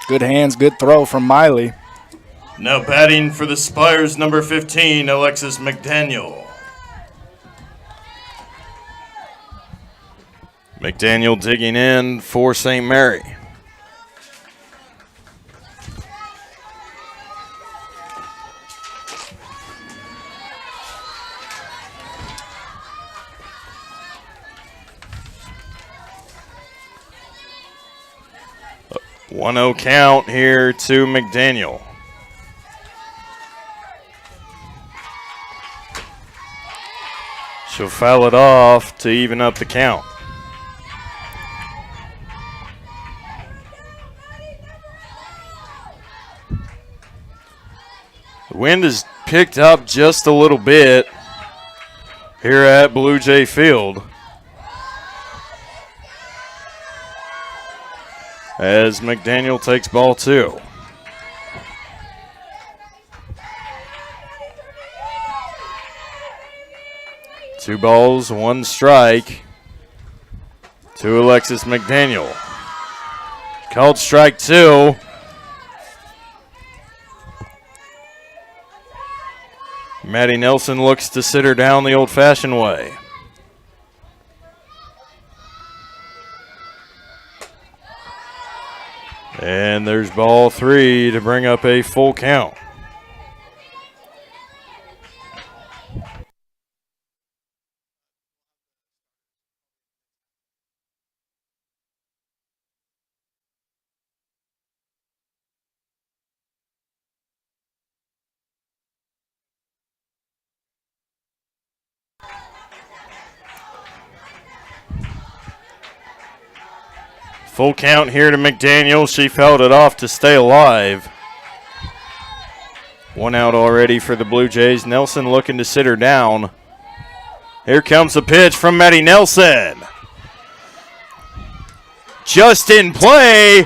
Good hands, good throw from Miley. Now batting for the Spires, number 15, Alexis McDaniel. McDaniel digging in for St. Mary. A 1-0 count here to McDaniel. She'll foul it off to even up the count. The wind has picked up just a little bit here at Blue Jay Field, as McDaniel takes ball 2. Two balls, 1 strike to Alexis McDaniel. Called strike 2. Maddie Nelson looks to sit her down the old-fashioned way. And there's ball 3 to bring up a full count. Full count here to McDaniel. She fouled it off to stay alive. 1 out already for the Blue Jays. Nelson looking to sit her down. Here comes the pitch from Maddie Nelson. Just in play.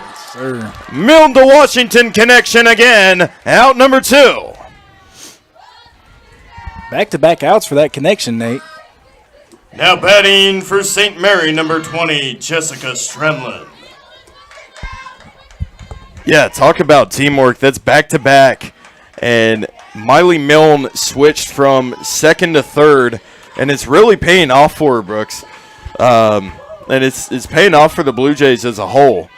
Milne to Washington connection again. Out number 2. Back-to-back outs for that connection, Nate. Now batting for St. Mary, number 20, Jessica Stremlin. Yeah, talk about teamwork. That's back-to-back. And Miley Milne switched from second to third, and it's really paying off for her, Brooks. And it's paying off for the Blue Jays as a whole,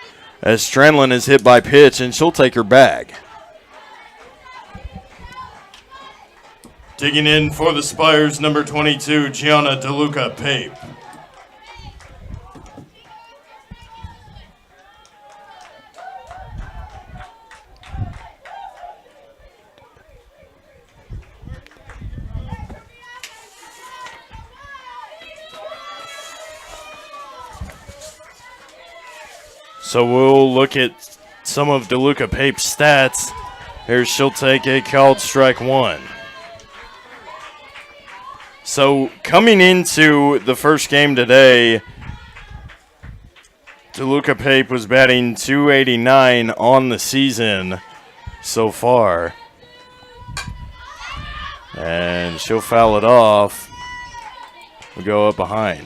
as Stremlin is hit by pitch, and she'll take her bag. Digging in for the Spires, number 22, Gianna DeLuca Pape. So we'll look at some of DeLuca Pape's stats. Here she'll take a called strike 1. So coming into the first game today, DeLuca Pape was batting .289 on the season so far. And she'll foul it off. We'll go up behind.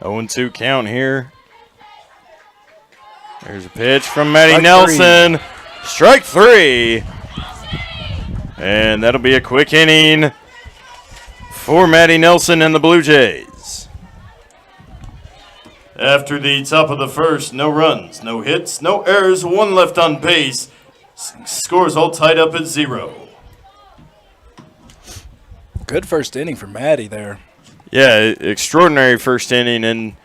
Oh, 0-2 count here. There's a pitch from Maddie Nelson. Strike 3. And that'll be a quick inning for Maddie Nelson and the Blue Jays. After the top of the first, no runs, no hits, no errors, 1 left on base. Scores all tied up at 0. Good first inning for Maddie there. Yeah, extraordinary first inning, and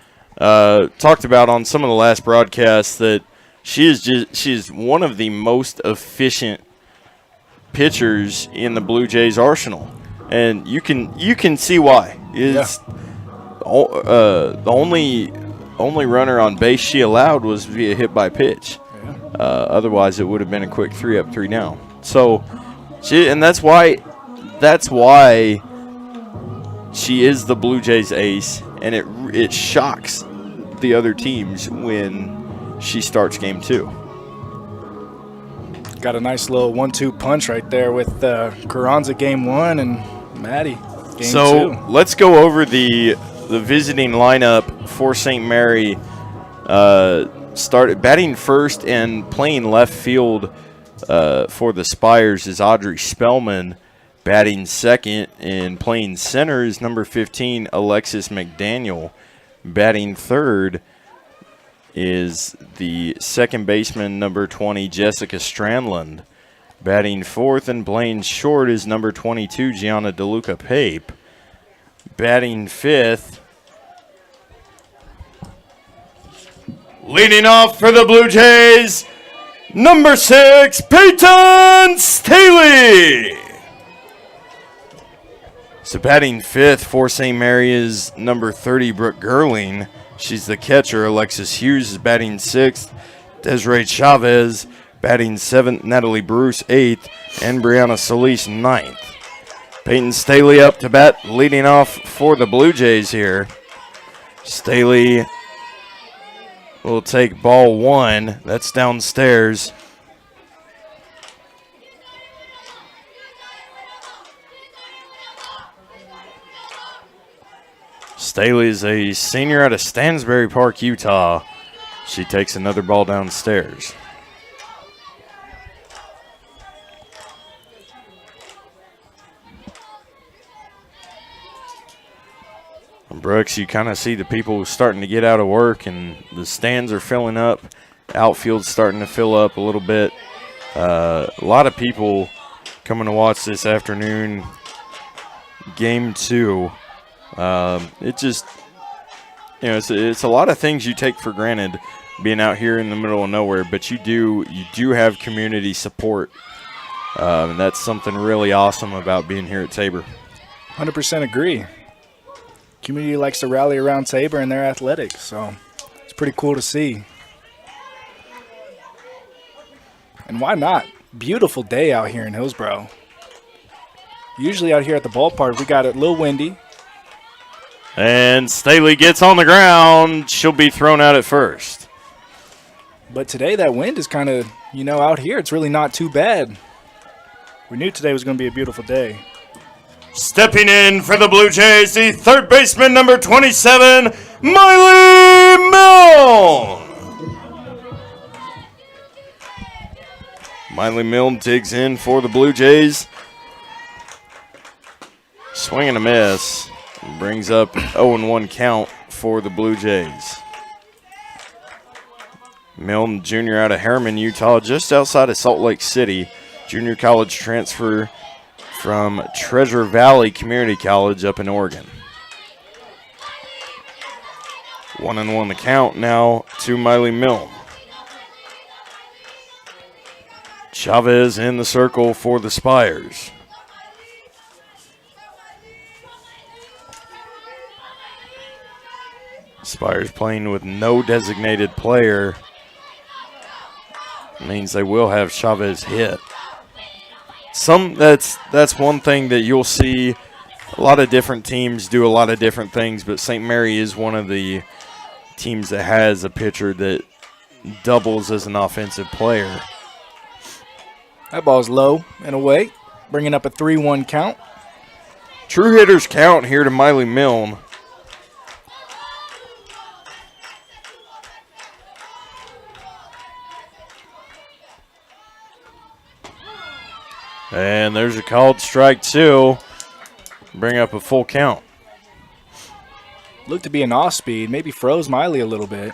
talked about on some of the last broadcasts that she is one of the most efficient pitchers in the Blue Jays arsenal, and you can see why. It's the only runner on base she allowed was via hit by pitch. Yeah. Otherwise, it would have been a quick 3 up, 3 down. So, that's why she is the Blue Jays ace, and it shocks the other teams when she starts game 2. Got a nice little 1-2 punch right there with Carranza game 1 and Maddie game 2. Let's go over the visiting lineup for St. Mary. Started batting first and playing left field for the Spires is Audrey Spellman. Batting second and playing center is number 15, Alexis McDaniel. Batting third is the second baseman, number 20, Jessica Strandland. Batting fourth and playing short is number 22, Gianna DeLuca Pape. Batting fifth, leading off for the Blue Jays, number 6, Peyton Staley. So batting fifth for St. Mary is number 30, Brooke Gerling. She's the catcher. Alexis Hughes is batting sixth. Desiree Chavez batting seventh. Natalie Bruce eighth. And Brianna Solis ninth. Peyton Staley up to bat, leading off for the Blue Jays here. Staley will take ball 1. That's downstairs. Staley is a senior out of Stansbury Park, Utah. She takes another ball downstairs. And Brooks, you kind of see the people starting to get out of work, and the stands are filling up. Outfield's starting to fill up a little bit. A lot of people coming to watch this afternoon. Game 2. It just, it's a lot of things you take for granted being out here in the middle of nowhere, but you do have community support, and that's something really awesome about being here at Tabor. 100% agree. Community likes to rally around Tabor and their athletics, so it's pretty cool to see. And why not? Beautiful day out here in Hillsboro. Usually out here at the ballpark, we got it a little windy. And Staley gets on the ground. She'll be thrown out at first. But today that wind is kind of, out here, it's really not too bad. We knew today was going to be a beautiful day. Stepping in for the Blue Jays, the third baseman, number 27, Miley Milne. Miley Milne digs in for the Blue Jays. Swing and a miss. Brings up 0-1 count for the Blue Jays. Milne, junior out of Harriman, Utah, just outside of Salt Lake City. Junior college transfer from Treasure Valley Community College up in Oregon. 1-1 the count now to Miley Milne. Chavez in the circle for the Spires. Spires playing with no designated player. Means they will have Chavez hit. That's one thing that you'll see. A lot of different teams do a lot of different things, but St. Mary is one of the teams that has a pitcher that doubles as an offensive player. That ball's low and away, bringing up a 3-1 count. True hitters count here to Miley Milne. And there's a called strike 2. Bring up a full count. Looked to be an off speed, maybe froze Miley a little bit.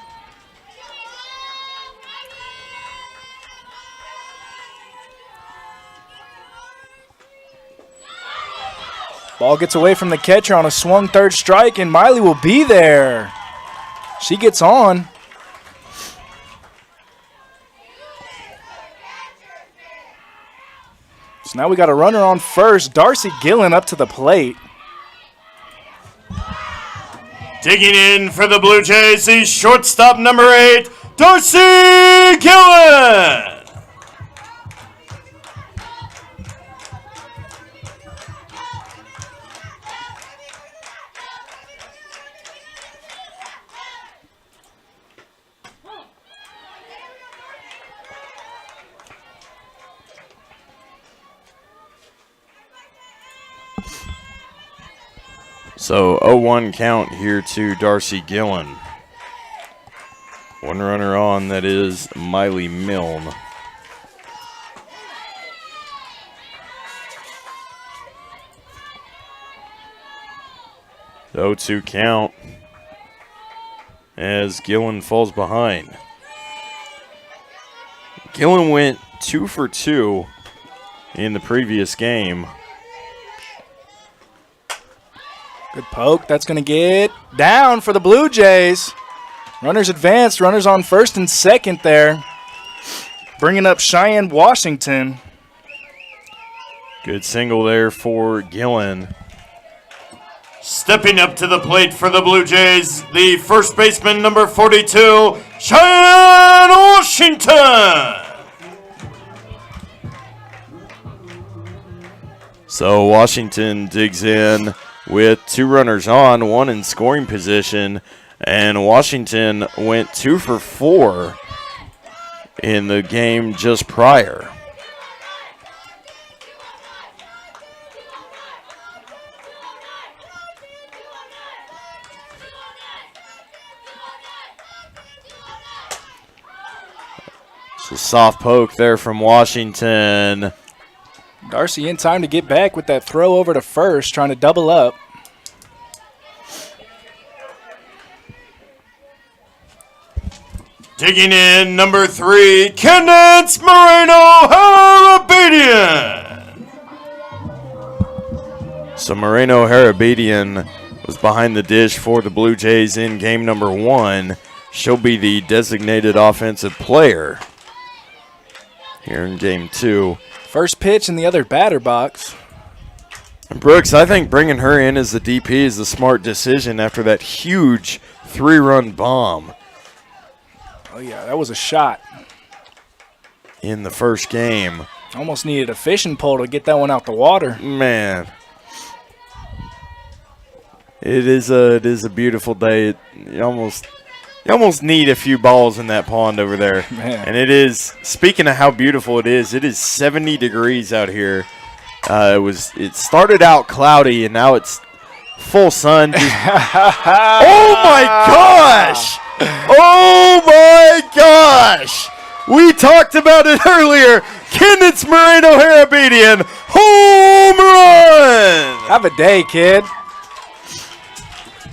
Ball gets away from the catcher on a swung third strike, and Miley will be there. She gets on. So now we got a runner on first. Darcy Gillen up to the plate. Digging in for the Blue Jays, the shortstop, number 8, Darcy Gillen. So 0-1 count here to Darcy Gillen. One runner on, that is Miley Milne. The 0-2 count as Gillen falls behind. Gillen went 2 for 2 in the previous game. Good poke. That's going to get down for the Blue Jays. Runners advanced. Runners on first and second there. Bringing up Cheyenne Washington. Good single there for Gillen. Stepping up to the plate for the Blue Jays, the first baseman, number 42, Cheyenne Washington. So Washington digs in with 2 runners on, 1 in scoring position, and Washington went 2 for 4 in the game just prior. So soft poke there from Washington. Darcy in time to get back with that throw over to first, trying to double up. Digging in, number 3, Candace Moreno Harabedian. So Moreno Harabedian was behind the dish for the Blue Jays in game number 1. She'll be the designated offensive player here in game 2. First pitch in the other batter box. And Brooks, I think bringing her in as the DP is the smart decision after that huge 3-run bomb Oh, yeah, that was a shot. in the first game. Almost needed a fishing pole to get that one out the water. Man, it is a beautiful day. You almost need a few balls in that pond over there. Man. And it is, speaking of how beautiful it is 70 degrees out here. It started out cloudy and now it's full sun. Oh my gosh! Oh my gosh! We talked about it earlier. Candace Moreno Harabedian, home run! Have a day, kid.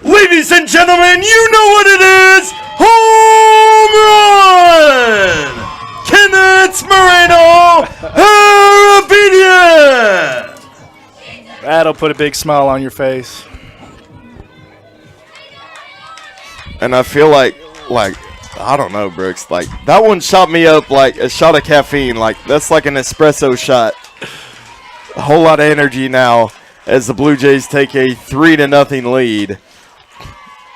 Ladies and gentlemen, you know what it is! Home run! Candace Moreno Harabedian! That'll put a big smile on your face. And I feel like I don't know, Brooks. Like that one shot me up like a shot of caffeine. Like that's like an espresso shot. A whole lot of energy now as the Blue Jays take a 3-0 lead.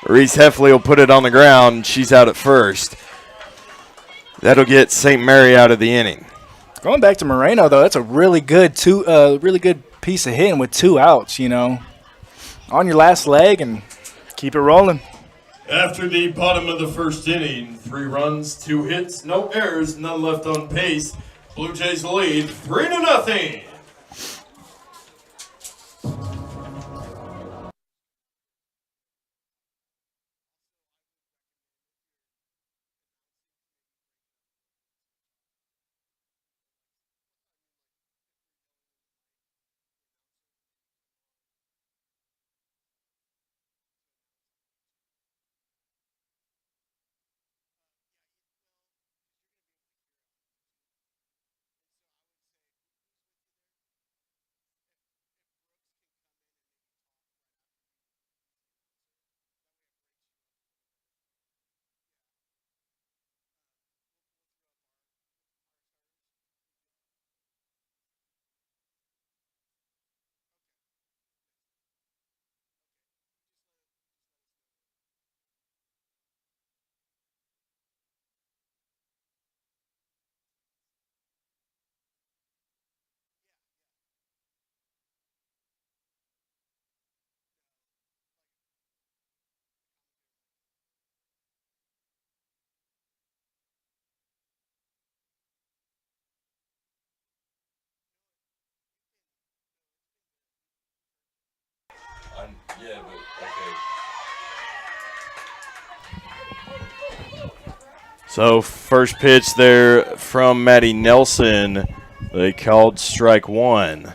Reese Heffley will put it on the ground. She's out at first. That'll get St. Mary out of the inning. Going back to Moreno, though, that's a really good piece of hitting with 2 outs, you know. On your last leg and keep it rolling. After the bottom of the first inning, 3 runs, 2 hits, no errors, none left on pace. Blue Jays lead 3-0. So first pitch there from Maddie Nelson. They called strike one.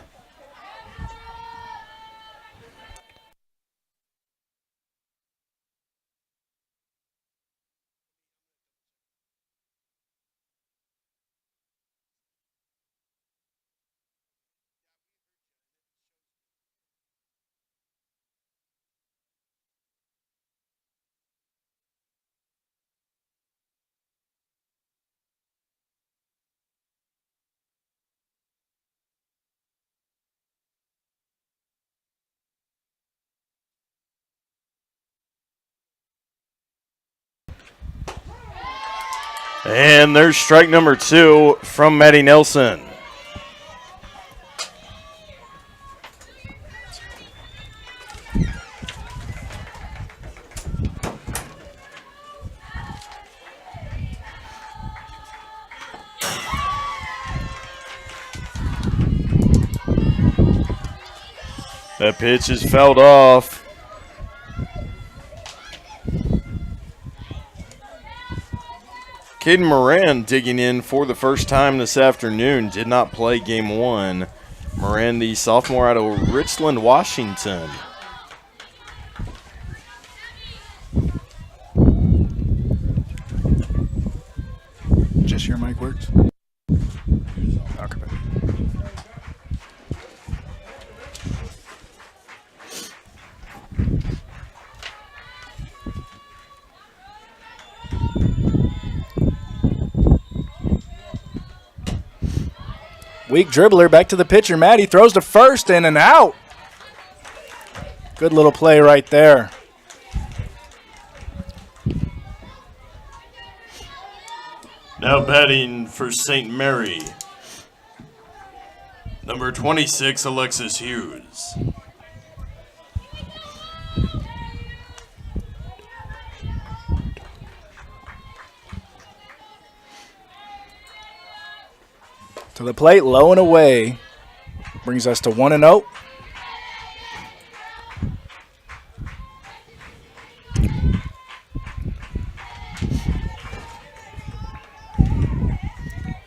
And there's strike number two from Maddie Nelson. That pitch is fouled off. Caden Moran digging in for the first time this afternoon. Did not play game one. Moran, the sophomore out of Richland, Washington. Just your mic works? Okay. Weak dribbler, back to the pitcher. Maddie throws to first and an out. Good little play right there. Now batting for St. Mary, number 26, Alexis Hughes. To the plate, low and away. Brings us to 1-0.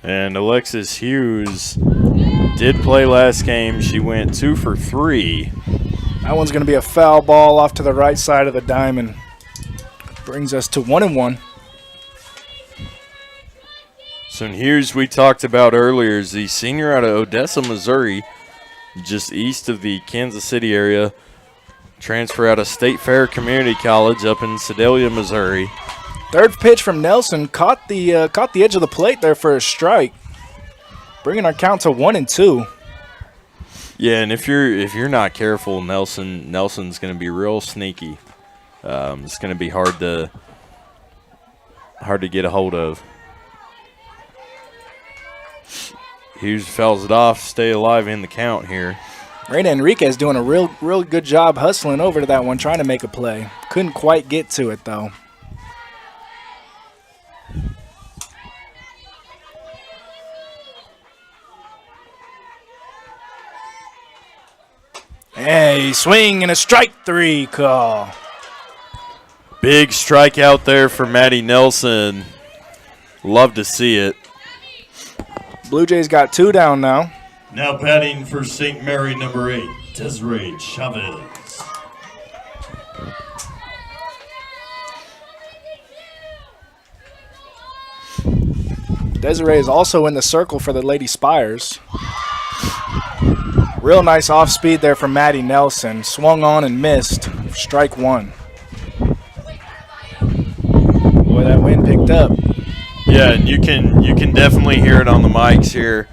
And Alexis Hughes did play last game. She went 2 for 3. That one's going to be a foul ball off to the right side of the diamond. Brings us to 1-1. So Hughes, we talked about earlier, is the senior out of Odessa, Missouri, just east of the Kansas City area. Transfer out of State Fair Community College up in Sedalia, Missouri. Third pitch from Nelson caught the edge of the plate there for a strike, bringing our count to 1-2. Yeah, and if you're not careful, Nelson's going to be real sneaky. It's going to be hard to get a hold of. Hughes fouls it off, stay alive in the count here. Reyna Enriquez doing a real good job hustling over to that one, trying to make a play. Couldn't quite get to it, though. Hey, swing and a strike 3 call. Big strikeout there for Maddie Nelson. Love to see it. Blue Jays got 2 down now. Now batting for St. Mary, number 8, Desiree Chavez. Desiree is also in the circle for the Lady Spires. Real nice off speed there from Maddie Nelson. Swung on and missed. Strike 1. Boy, that wind picked up. Yeah, and you can definitely hear it on the mics here.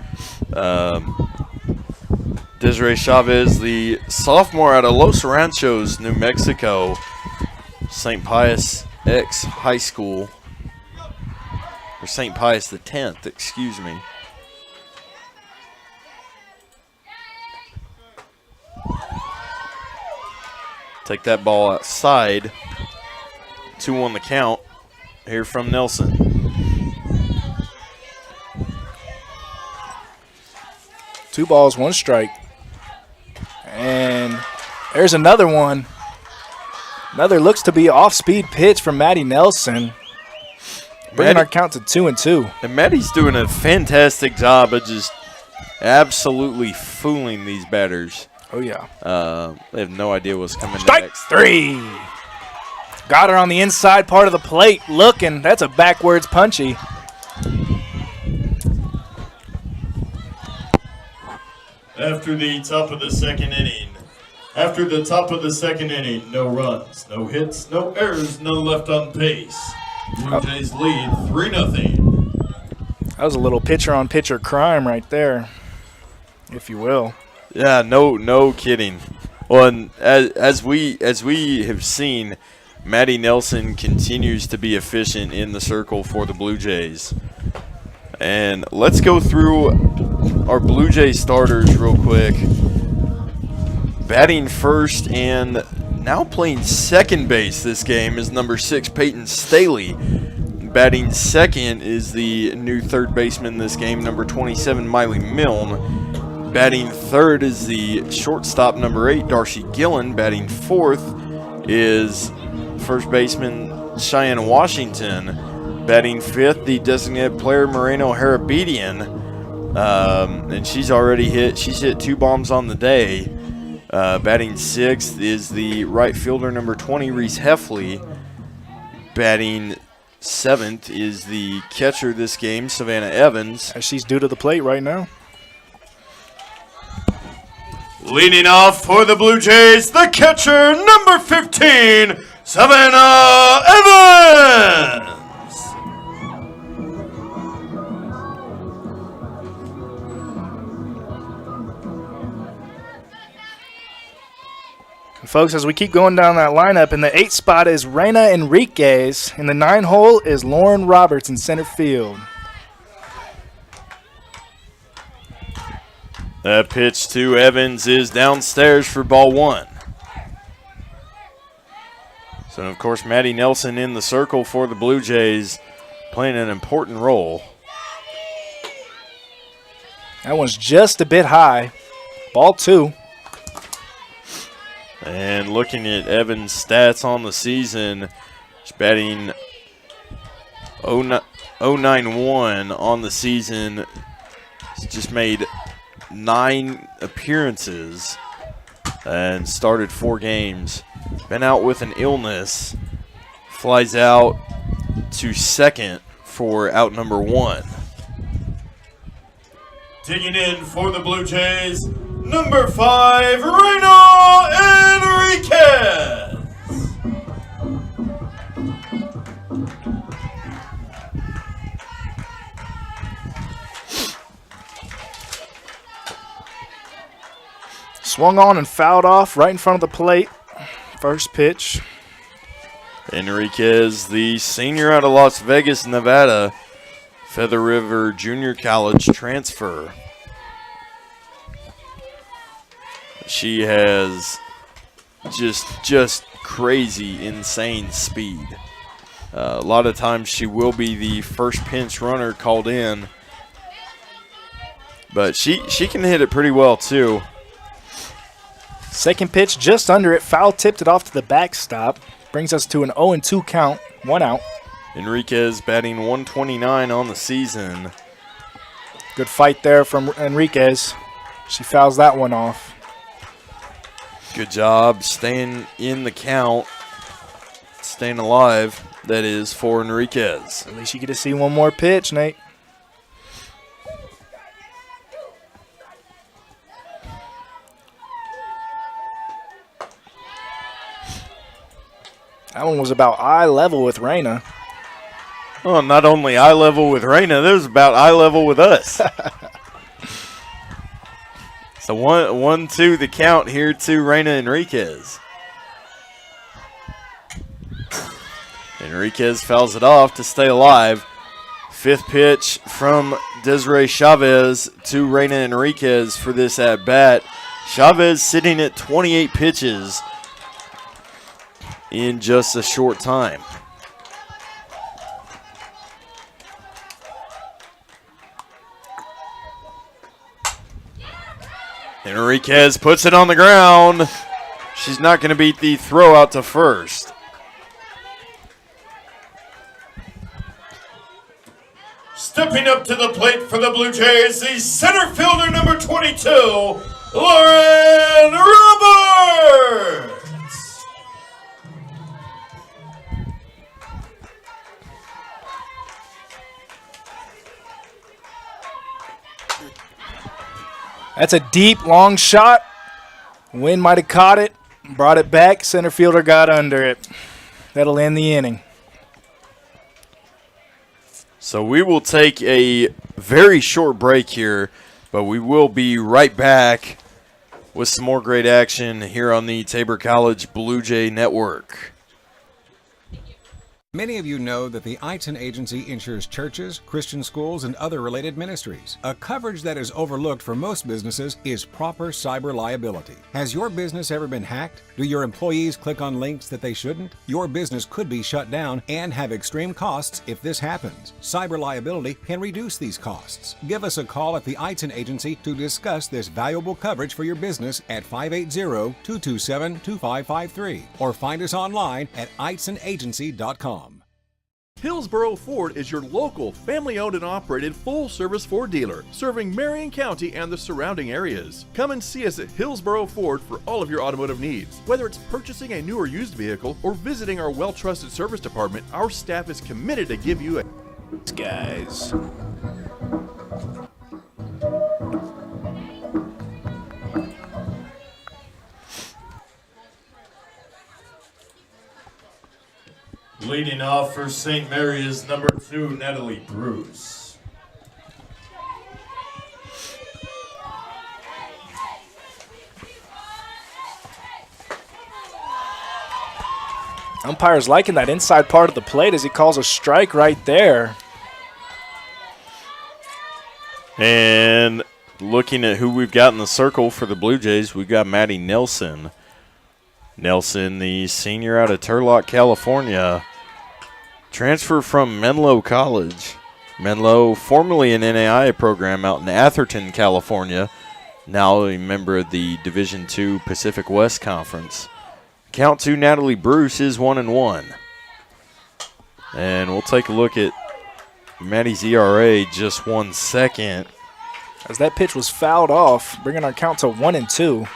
Desiree Chavez, the sophomore out of Los Ranchos, New Mexico, St. Pius X High School, or St. Pius the 10th, excuse me. Take that ball outside. 2 on the count here from Nelson. Two balls, 1 strike. And there's another one. Another looks to be off-speed pitch from Maddie Nelson. Bringing our count to 2-2. And Maddie's doing a fantastic job of just absolutely fooling these batters. Oh, yeah. They have no idea what's coming Strike next. 3. Got her on the inside part of the plate. Looking. That's a backwards punchy. After the top of the second inning. After the top of the second inning, no runs, no hits, no errors, none left on pace. Blue Jays lead 3-0. That was a little pitcher-on-pitcher crime right there, if you will. Yeah, no kidding. Well, and as we have seen, Maddie Nelson continues to be efficient in the circle for the Blue Jays. And let's go through our Blue Jays starters real quick. Batting first and now playing second base this game is number 6, Peyton Staley. Batting second is the new third baseman this game, number 27, Miley Milne. Batting third is the shortstop, number 8, Darcy Gillen. Batting fourth is first baseman Cheyenne Washington. Batting fifth, the designated player Moreno Harabedian. And she's hit 2 bombs on the day. Batting sixth is the right fielder, number 20, Reese Heffley. Batting seventh is the catcher this game, Savannah Evans. As she's due to the plate right now. Leading off for the Blue Jays, the catcher, number 15, Savannah Evans. Folks, as we keep going down that lineup, in the 8th spot is Reyna Enriquez. In the 9 hole is Lauren Roberts in center field. That pitch to Evans is downstairs for ball 1. So, of course, Maddie Nelson in the circle for the Blue Jays, playing an important role. That one's just a bit high. Ball 2. And looking at Evans' stats on the season, she's batting 091 on the season. She's just made 9 appearances and started 4 games. Been out with an illness. Flies out to second for out number 1. Digging in for the Blue Jays, number 5, Reyna Enriquez. Swung on and fouled off right in front of the plate. First pitch. Enriquez, the senior out of Las Vegas, Nevada, Feather River Junior College transfer. She has just crazy, insane speed. A lot of times she will be the first pinch runner called in, but she can hit it pretty well too. Second pitch just under it. Foul tipped it off to the backstop. Brings us to an 0-2 count. 1 out. Enriquez batting 129 on the season. Good fight there from Enriquez. She fouls that one off. Good job staying in the count. Staying alive, that is, for Enriquez. At least you get to see one more pitch, Nate. That one was about eye level with Reyna. Well, not only eye level with Reyna, that was about eye level with us. So 1-2 the count here to Reyna Enriquez. Enriquez fouls it off to stay alive. 5th pitch from Desiree Chavez to Reyna Enriquez for this at bat. Chavez sitting at 28 pitches in just a short time. Enriquez puts it on the ground. She's not going to beat the throw out to first. Stepping up to the plate for the Blue Jays, the center fielder number 22, Lauren Roberts. That's a deep, long shot. Wind might have caught it, brought it back. Center fielder got under it. That'll end the inning. So we will take a very short break here, but we will be right back with some more great action here on the Tabor College Blue Jay Network. Many of you know that the Eitzen Agency insures churches, Christian schools, and other related ministries. A coverage that is overlooked for most businesses is proper cyber liability. Has your business ever been hacked? Do your employees click on links that they shouldn't? Your business could be shut down and have extreme costs if this happens. Cyber liability can reduce these costs. Give us a call at the Eitzen Agency to discuss this valuable coverage for your business at 580-227-2553 or find us online at eitzenagency.com. Hillsboro Ford is your local, family-owned and operated full-service Ford dealer, serving Marion County and the surrounding areas. Come and see us at Hillsboro Ford for all of your automotive needs. Whether it's purchasing a new or used vehicle or visiting our well-trusted service department, our staff is committed to give you a... Guys. Leading off for St. Mary is number 2, Natalie Bruce. Umpire's liking that inside part of the plate as he calls a strike right there. And looking at who we've got in the circle for the Blue Jays, we've got Maddie Nelson. Nelson, the senior out of Turlock, California. Transfer from Menlo College. Menlo, formerly an NAIA program out in Atherton, California. Now a member of the Division II Pacific West Conference. Count to Natalie Bruce is 1-1. And we'll take a look at Maddie's ERA, just 1 second. As that pitch was fouled off, bringing our count to 1-2.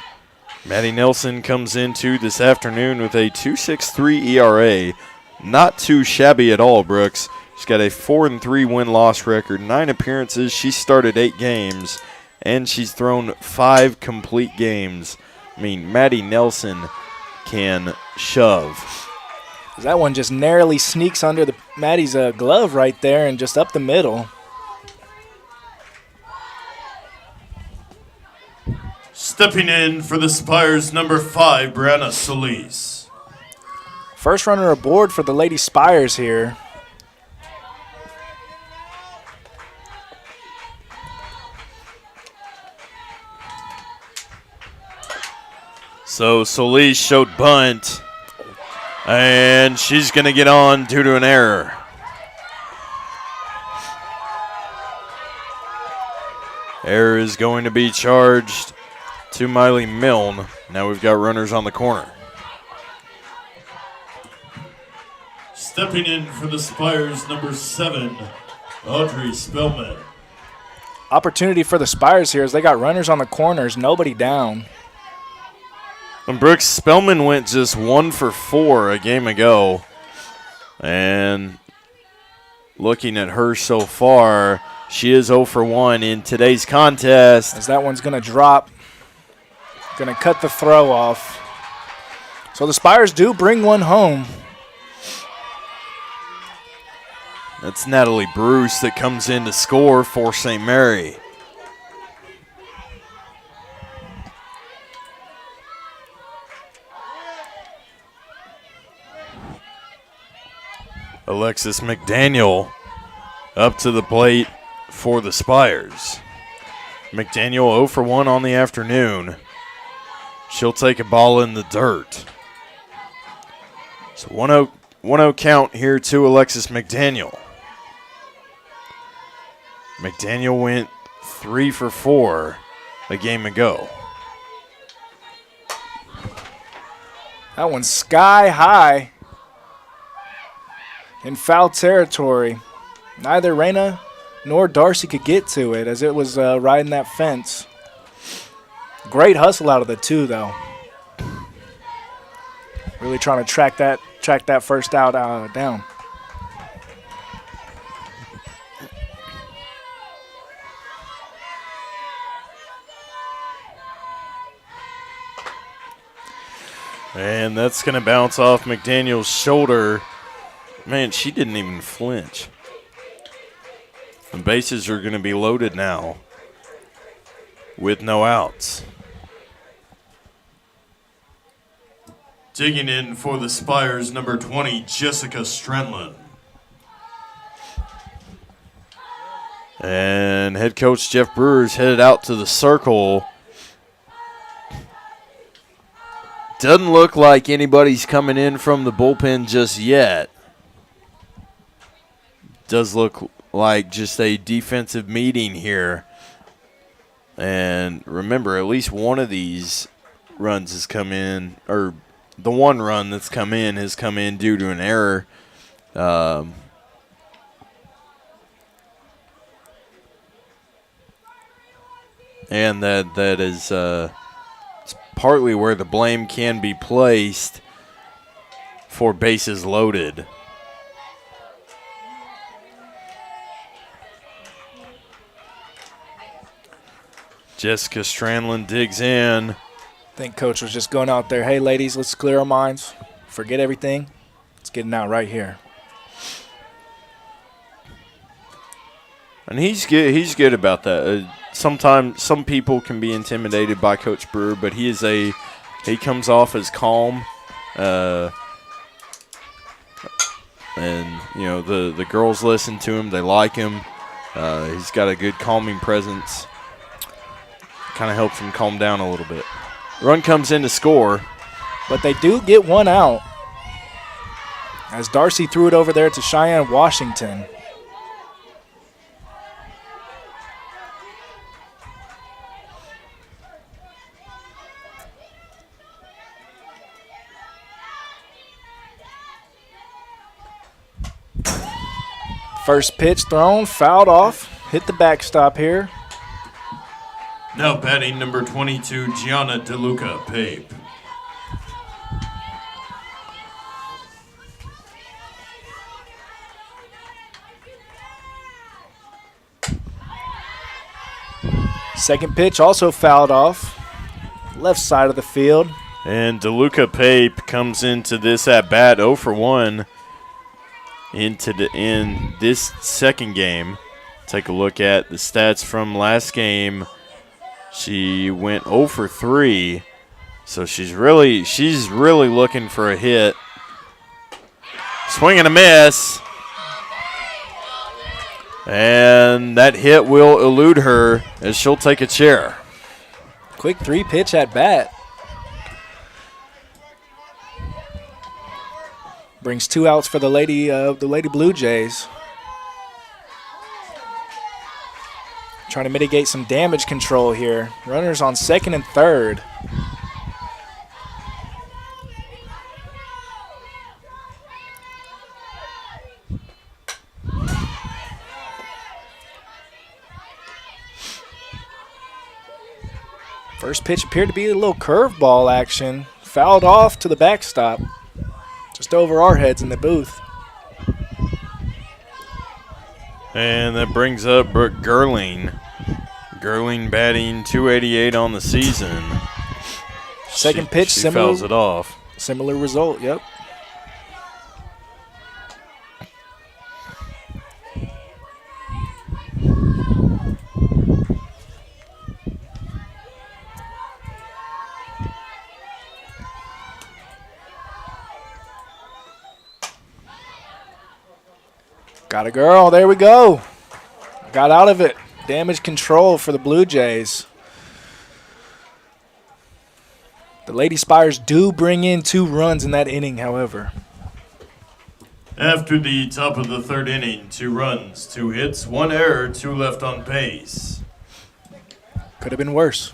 Maddie Nelson comes into this afternoon with a 2.63 ERA. Not too shabby at all, Brooks. She's got a 4-3 win-loss record, 9 appearances. She started 8 games, and she's thrown 5 complete games. I mean, Maddie Nelson can shove. That one just narrowly sneaks under Maddie's glove right there and just up the middle. Stepping in for the Spires, number 5, Brianna Solis. First runner aboard for the Lady Spires here. So Solis showed bunt, and she's going to get on due to an error. Error is going to be charged to Miley Milne. Now we've got runners on the corner. Stepping in for the Spires, number 7, Audrey Spellman. Opportunity for the Spires here as they got runners on the corners, nobody down. And Brooks Spellman went just 1 for 4 a game ago. And looking at her so far, she is 0 for 1 in today's contest. As that one's going to drop. Going to cut the throw off. So the Spires do bring one home. That's Natalie Bruce that comes in to score for St. Mary. Alexis McDaniel up to the plate for the Spires. McDaniel 0 for 1 on the afternoon. She'll take a ball in the dirt. So 1-0 count here to Alexis McDaniel. McDaniel went 3 for 4 a game ago. That one's sky high in foul territory. Neither Reyna nor Darcy could get to it as it was riding that fence. Great hustle out of the two, though. Really trying to track that first out down. And that's going to bounce off McDaniel's shoulder. Man, she didn't even flinch. The bases are going to be loaded now with no outs. Digging in for the Spires, number 20, Jessica Strenlin. And head coach Jeff Brewer's headed out to the circle. Doesn't look like anybody's coming in from the bullpen just yet. Does look like just a defensive meeting here. And remember, at least one of these runs has come in, or the one run that's come in has come in due to an error. And that is partly where the blame can be placed for bases loaded. Jessica Stranlin digs in. I think coach was just going out there, hey, ladies, let's clear our minds. Forget everything. Let's get it out right here. And he's good about that. Sometimes some people can be intimidated by Coach Brewer, but he comes off as calm. And, you know, the girls listen to him. They like him. He's got a good calming presence. Kind of helps him calm down a little bit. Run comes in to score. But they do get one out as Darcy threw it over there to Cheyenne Washington. First pitch thrown, fouled off, hit the backstop here. Now batting number 22, Gianna DeLuca Pape. Second pitch also fouled off, left side of the field. And DeLuca Pape comes into this at bat 0 for 1 in this second game. Take a look at the stats from last game. She went 0 for 3, so she's really looking for a hit. Swing and a miss. And that hit will elude her as she'll take a chair. Quick 3-pitch at bat. Brings 2 outs for the Lady Blue Jays. Trying to mitigate some damage control here. Runners on second and third. First pitch appeared to be a little curveball action. Fouled off to the backstop. Just over our heads in the booth. And that brings up Brooke Gerling. Gerling batting .288 on the season. Second pitch, she fouls it off. Similar result, yep. Got a girl. There we go. Got out of it. Damage control for the Blue Jays. The Lady Spires do bring in 2 runs in that inning, however. After the top of the third inning, 2 runs, 2 hits, 1 error, 2 left on base. Could have been worse.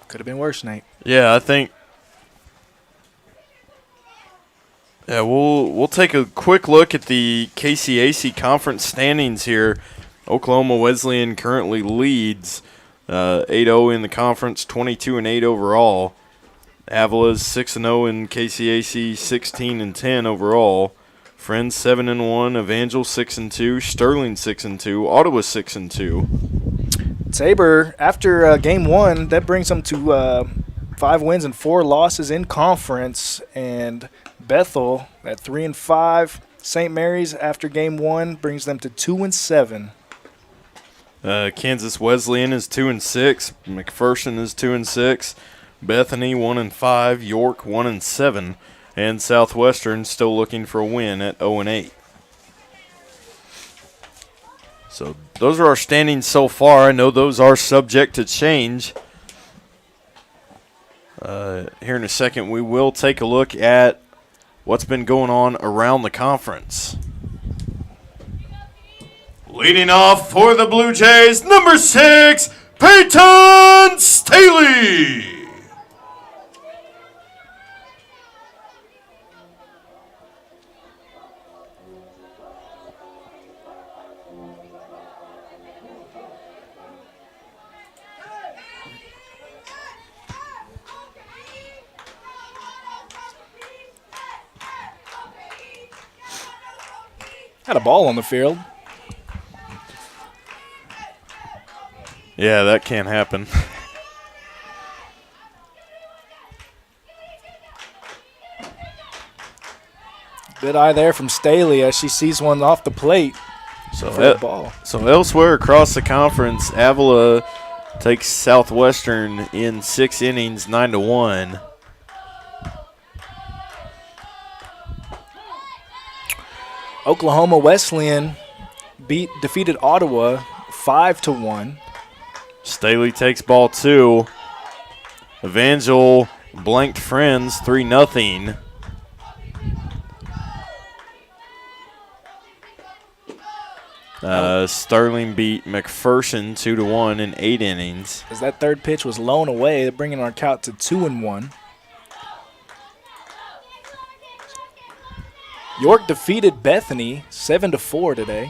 Could have been worse, Nate. Yeah, I think Yeah, we'll take a quick look at the KCAC conference standings here. Oklahoma Wesleyan currently leads 8-0 in the conference, 22-8 overall. Avila's 6-0 in KCAC, 16-10 overall. Friends 7-1, Evangel 6-2, Sterling 6-2, Ottawa 6-2. Tabor, after game one, that brings them to 5 wins and 4 losses in conference. And Bethel at 3-5. St. Mary's after game one brings them to 2-7. Kansas Wesleyan is 2-6. McPherson is 2-6. Bethany 1-5. York 1-7. And Southwestern still looking for a win at 0-8. So those are our standings so far. I know those are subject to change. Here in a second, we will take a look at what's been going on around the conference. Leading off for the Blue Jays, number 6, Peyton Staley. Had a ball on the field. Yeah, that can't happen. Good eye there from Staley as she sees one off the plate for the ball. So elsewhere across the conference, Avila takes Southwestern in 6 innings, 9-1. Oklahoma Wesleyan defeated Ottawa 5-1. Staley takes ball 2. Evangel blanked Friends 3-0. Sterling beat McPherson 2-1 in 8 innings. As that third pitch was blown away, bringing our count to 2-1. York defeated Bethany 7-4 today.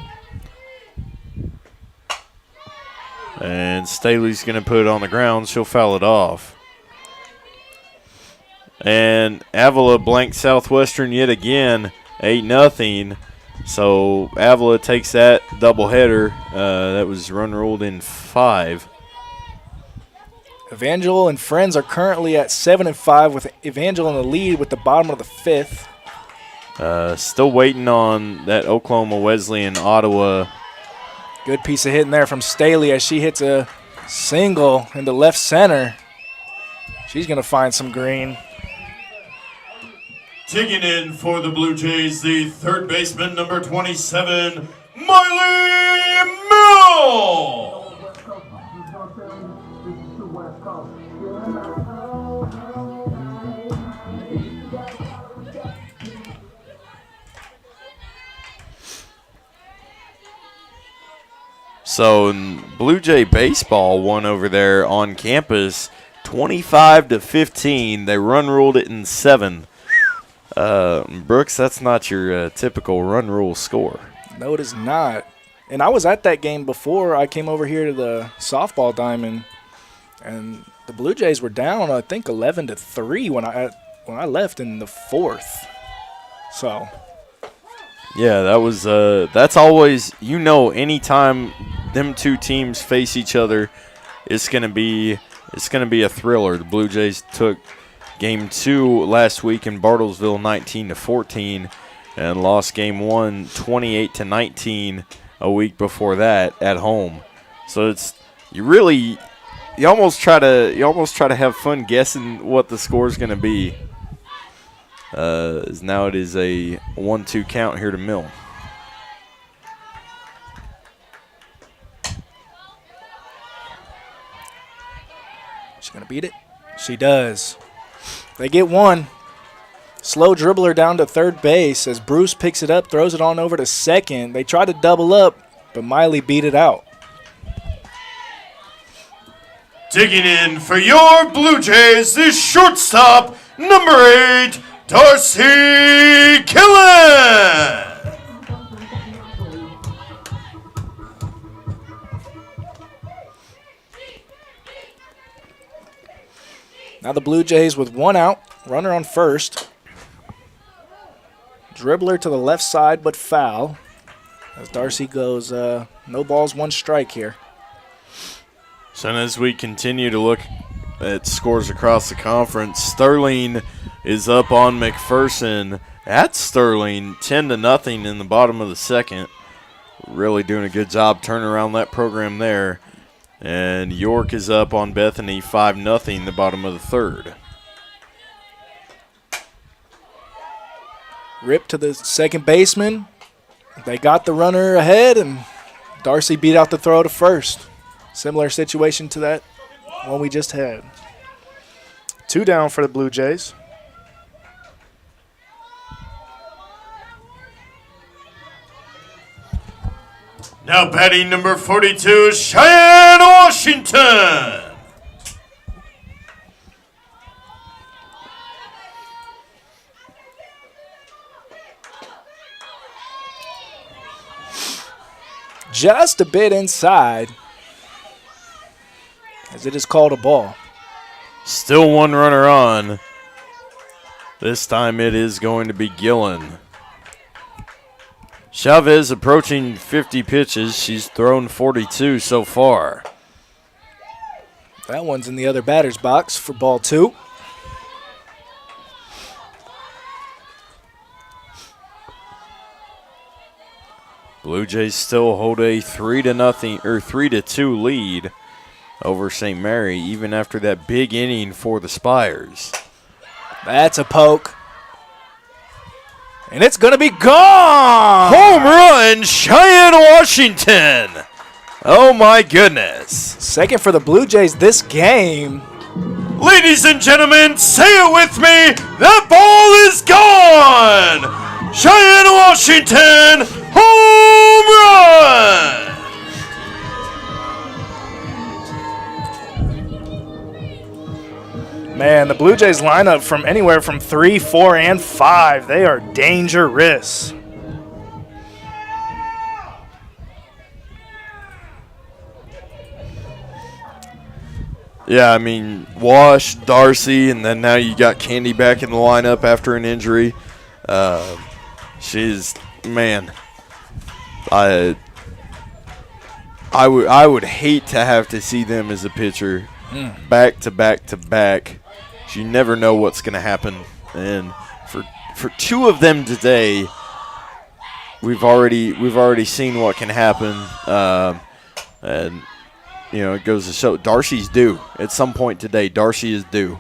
And Staley's going to put it on the ground. She'll foul it off. And Avila blanked Southwestern yet again, 8-0. So Avila takes that doubleheader. That was run ruled in 5. Evangel and Friends are currently at 7-5 with Evangel in the lead with the bottom of the 5th. Still waiting on that Oklahoma Wesleyan Ottawa. Good piece of hitting there from Staley as she hits a single into left center. She's going to find some green. Digging in for the Blue Jays, the third baseman, number 27, Miley Mill. So Blue Jay baseball won over there on campus 25-15. They run ruled it in 7. Brooks, that's not your typical run rule score. No, it is not. And I was at that game before I came over here to the softball diamond, and the Blue Jays were down, I think, 11-3 when I left in the 4th. So. Yeah, that was that's always, anytime them two teams face each other, it's gonna be a thriller. The Blue Jays took Game 2 last week in Bartlesville 19-14 and lost Game 1 28-19 a week before that at home. So you almost try to have fun guessing what the score is going to be. Now it is a 1-2 count here to Mill. She's going to beat it. She does. They get one. Slow dribbler down to third base as Bruce picks it up, throws it on over to second. They try to double up, but Miley beat it out. Digging in for your Blue Jays, this shortstop, number 8, Darcy Killen. Now the Blue Jays with 1 out, runner on first. Dribbler to the left side, but foul. As Darcy goes, no balls, 1 strike here. So as we continue to look at scores across the conference, Sterling is up on McPherson at Sterling, 10-0 in the bottom of the second. Really doing a good job turning around that program there. And York is up on Bethany 5-0 the bottom of the third. Rip to the second baseman. They got the runner ahead, and Darcy beat out the throw to first. Similar situation to that one we just had. 2 down for the Blue Jays. Now batting number 42, Cheyenne Washington. Just a bit inside, as it is called a ball. Still 1 runner on. This time it is going to be Gillen. Chavez approaching 50 pitches. She's thrown 42 so far. That one's in the other batter's box for ball 2. Blue Jays still hold a 3-0 or 3-2 lead over St. Mary, even after that big inning for the Spires. That's a poke. And it's going to be gone! Home run, Cheyenne Washington! Oh my goodness. Second for the Blue Jays this game. Ladies and gentlemen, say it with me. That ball is gone. Cheyenne Washington, home run. Man, the Blue Jays lineup from anywhere from 3, 4, and 5. They are dangerous. Yeah, I mean, Wash, Darcy, and then now you got Candy back in the lineup after an injury. She's, man, I would hate to have to see them as a pitcher back to back to back. You never know what's going to happen, and for 2 of them today, we've already seen what can happen, and you know, it goes to show Darcy's due at some point today. Darcy is due.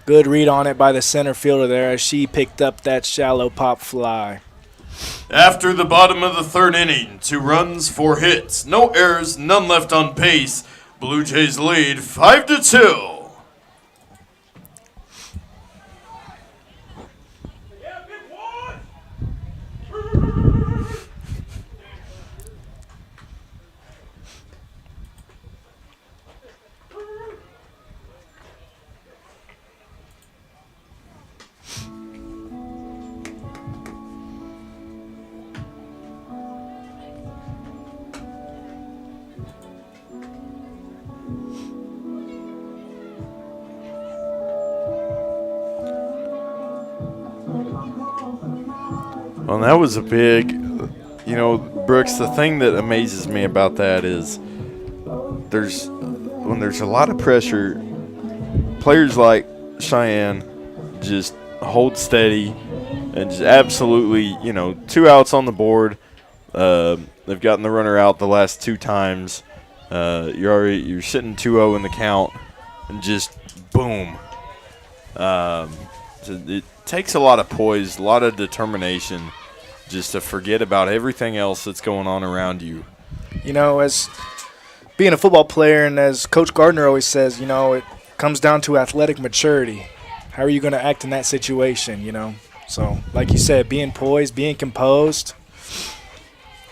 Good read on it by the center fielder there as she picked up that shallow pop fly. After the bottom of the 3rd inning, 2 runs, 4 hits, no errors, none left on base. Blue Jays lead 5-2. Well, that was a big, you know, Brooks, the thing that amazes me about that is when there's a lot of pressure, players like Cheyenne just hold steady and just absolutely, you know, 2 outs on the board. They've gotten the runner out the last 2 times. You're sitting 2-0 in the count, and just boom. It takes a lot of poise, a lot of determination, just to forget about everything else that's going on around you. You know, as being a football player, and as Coach Gardner always says, you know, it comes down to athletic maturity. How are you going to act in that situation, you know? So, like you said, being poised, being composed,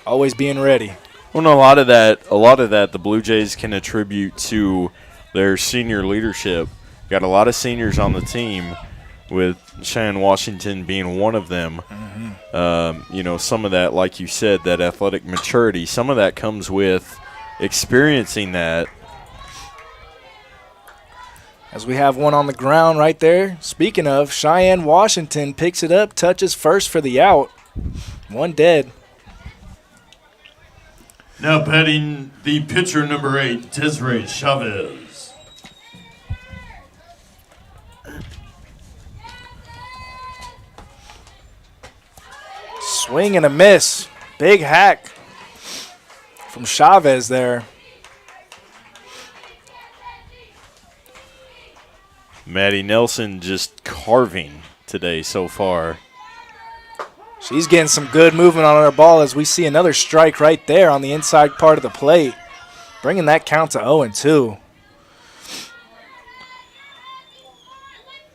always being ready. Well, a lot of that the Blue Jays can attribute to their senior leadership. Got a lot of seniors on the team with Cheyenne Washington being one of them. Some of that, like you said, that athletic maturity, some of that comes with experiencing that. As we have one on the ground right there. Speaking of, Cheyenne Washington picks it up, touches first for the out. One dead. Now batting the pitcher number 8, Desiree Chavez. Swing and a miss. Big hack from Chavez there. Maddie Nelson just carving today so far. She's getting some good movement on her ball as we see another strike right there on the inside part of the plate, bringing that count to 0-2.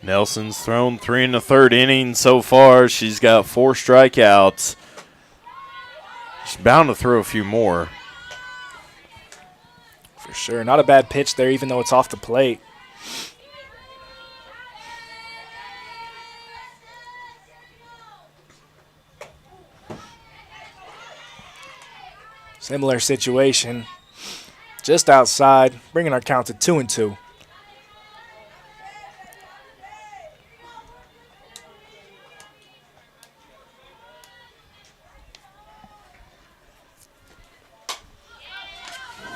Nelson's thrown 3 in the third inning so far. She's got 4 strikeouts. She's bound to throw a few more. For sure. Not a bad pitch there, even though it's off the plate. Similar situation. Just outside, bringing our count to 2-2.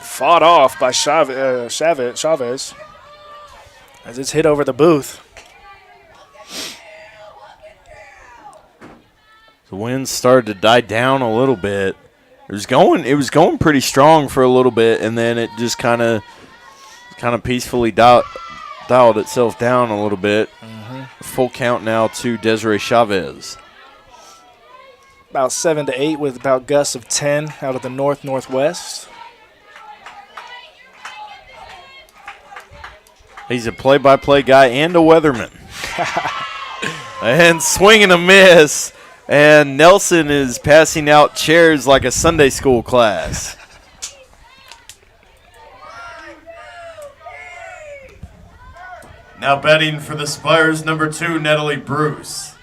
Fought off by Chavez as it's hit over the booth. The wind started to die down a little bit. It was going pretty strong for a little bit, and then it just kind of peacefully dialed itself down a little bit. Full count now to Desiree Chavez. About 7 to 8 with about gusts of 10 out of the northwest. He's a play-by-play guy and a weatherman. And swing and a miss. And Nelson is passing out chairs like a Sunday school class. Now batting for the Spires, number 2, Natalie Bruce.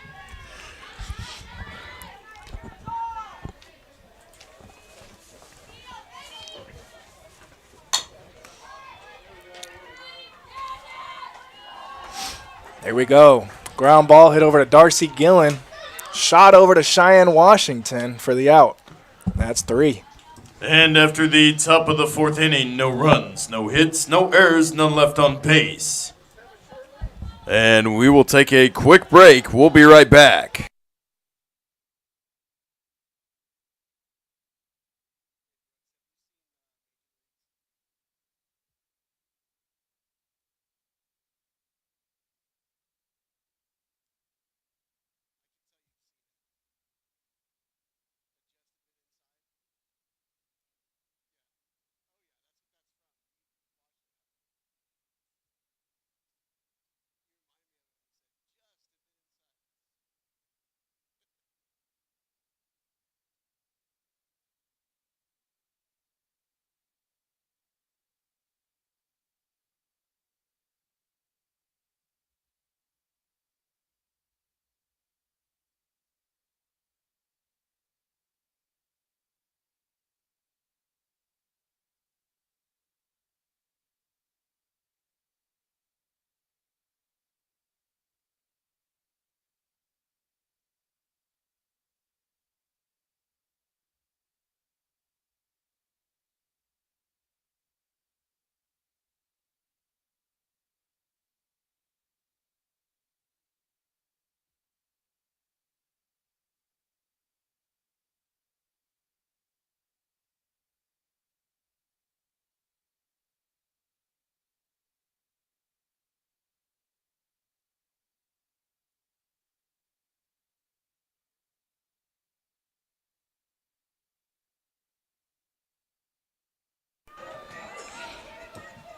There we go. Ground ball hit over to Darcy Gillen. Shot over to Cheyenne Washington for the out. That's 3. And after the top of the 4th inning, no runs, no hits, no errors, none left on base. And we will take a quick break. We'll be right back.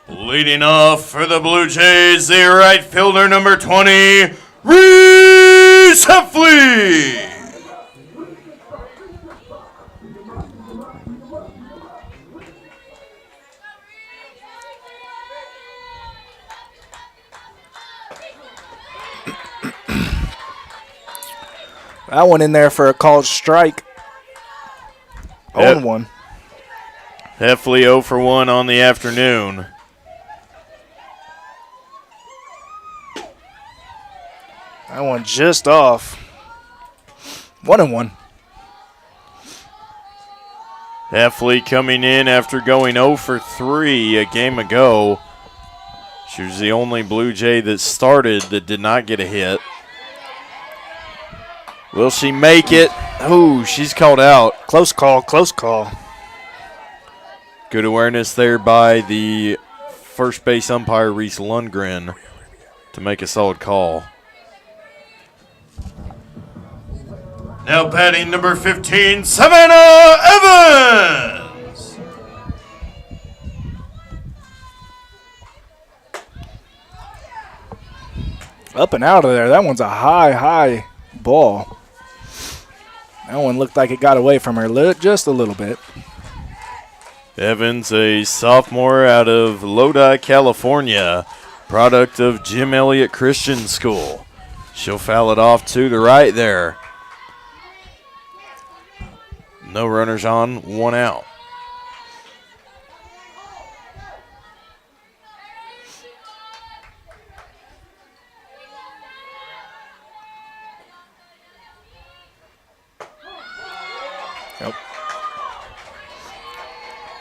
Leading off for the Blue Jays, the right fielder number 20, Reese Heffley. That one in there for a called strike. Yep. 0-1. Heffley 0 for 1 on the afternoon. That one just off. 1-1. Heffley coming in after going 0 for 3 a game ago. She was the only Blue Jay that started that did not get a hit. Will she make it? Oh, she's called out. Close call, close call. Good awareness there by the first base umpire, Reese Lundgren, to make a solid call. Now batting number 15, Savannah Evans. Up and out of there. That one's a high ball. That one looked like it got away from her just a little bit. Evans, a sophomore out of Lodi, California, product of Jim Elliott Christian School. She'll foul it off to the right there. No runners on, 1 out. Yep.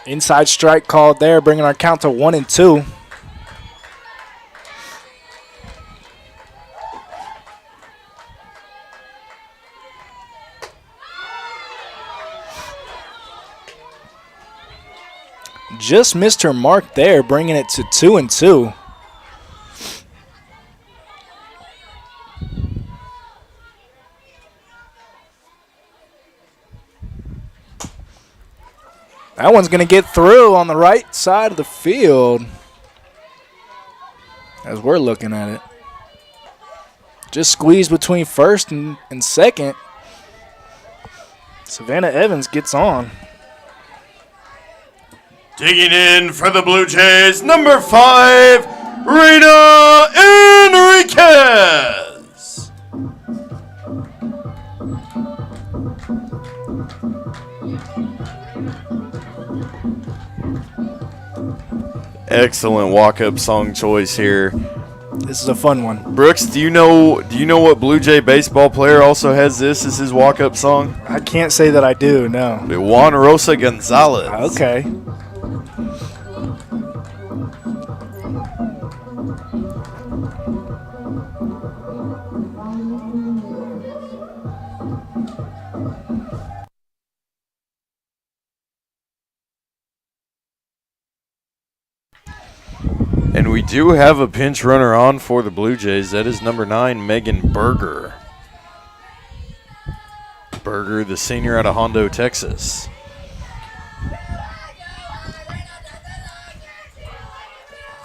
Inside strike called there, bringing our count to 1-2. Just missed her mark there, bringing it to 2-2. That one's going to get through on the right side of the field as we're looking at it. Just squeezed between first and second. Savannah Evans gets on. Digging in for the Blue Jays, number 5, Rita Enriquez. Excellent walk-up song choice here. This is a fun one. Brooks, do you know what Blue Jay baseball player also has this as his walk-up song? I can't say that I do, no. Juan Rosa Gonzalez. Okay. And we do have a pinch runner on for the Blue Jays. That is number 9, Megan Berger. Berger, the senior out of Hondo, Texas.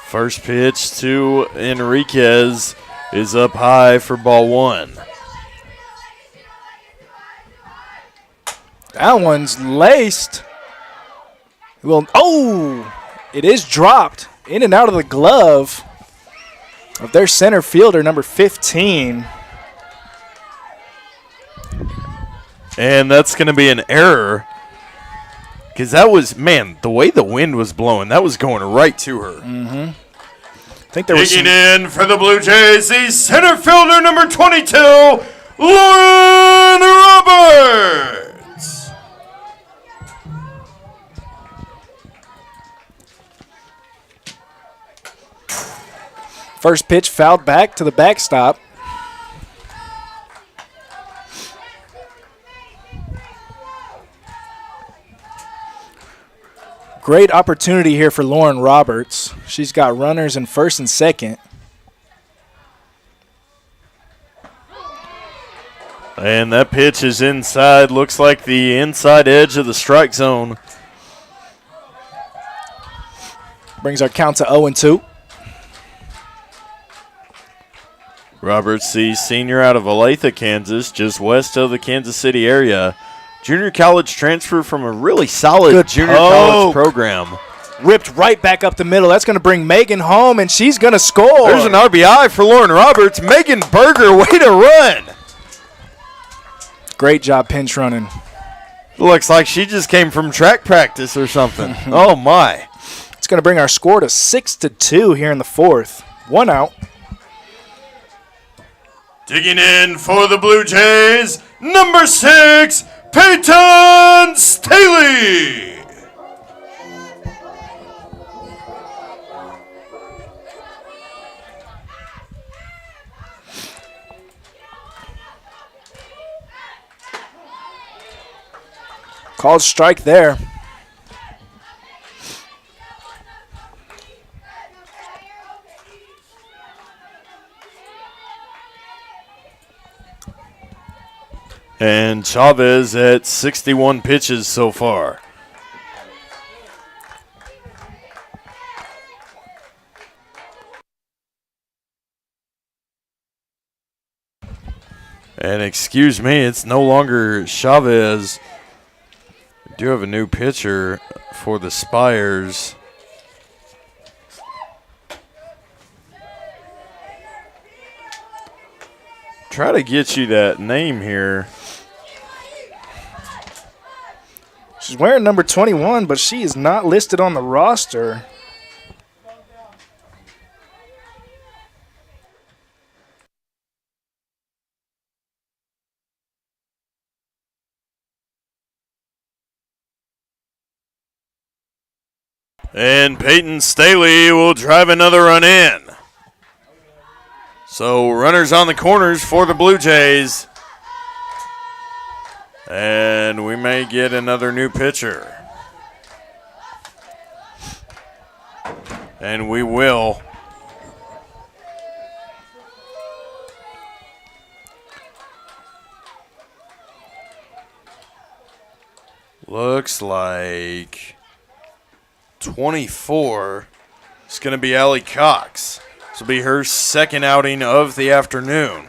First pitch to Enriquez is up high for ball 1. That one's laced. Well, oh, it is dropped in and out of the glove of their center fielder, number 15. And that's going to be an error because that was, man, the way the wind was blowing, that was going right to her. I think there was Digging in for the Blue Jays, the center fielder, number 22, Lauren Roberts. first pitch fouled back to the backstop. Great opportunity here for Lauren Roberts. She's got runners in first and second. And that pitch is inside. Looks like the inside edge of the strike zone. Brings our count to 0-2. Roberts, the senior out of Olathe, Kansas, just west of the Kansas City area. Junior college transfer from a really solid Good junior poke. college program. Ripped right back up the middle. That's going to bring Megan home, and she's going to score. There's an RBI for Lauren Roberts. Megan Berger, way to run. Great job pinch running. Looks like she just came from track practice or something. Oh, my. It's going to bring our score to 6-2 here in the fourth. 1 out. Digging in for the Blue Jays, number 6, Peyton Staley. Called strike there. And Chavez at 61 pitches so far. And excuse me, it's no longer Chavez. We do have a new pitcher for the Spires. Try to get you that name here. She's wearing number 21, but she is not listed on the roster. And Peyton Staley will drive another run in. So runners on the corners for the Blue Jays. And we may get another new pitcher. And we will. Looks like 24 is going to be Allie Cox. This will be her second outing of the afternoon.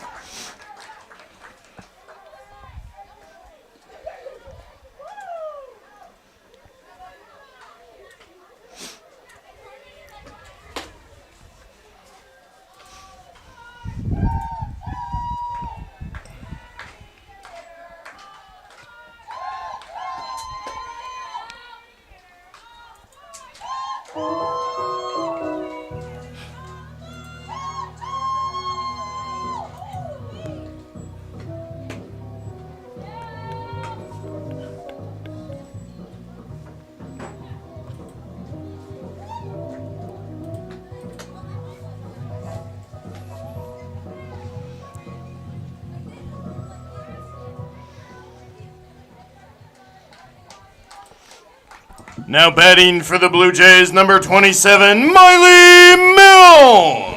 Now batting for the Blue Jays, number 27, Miley Milne.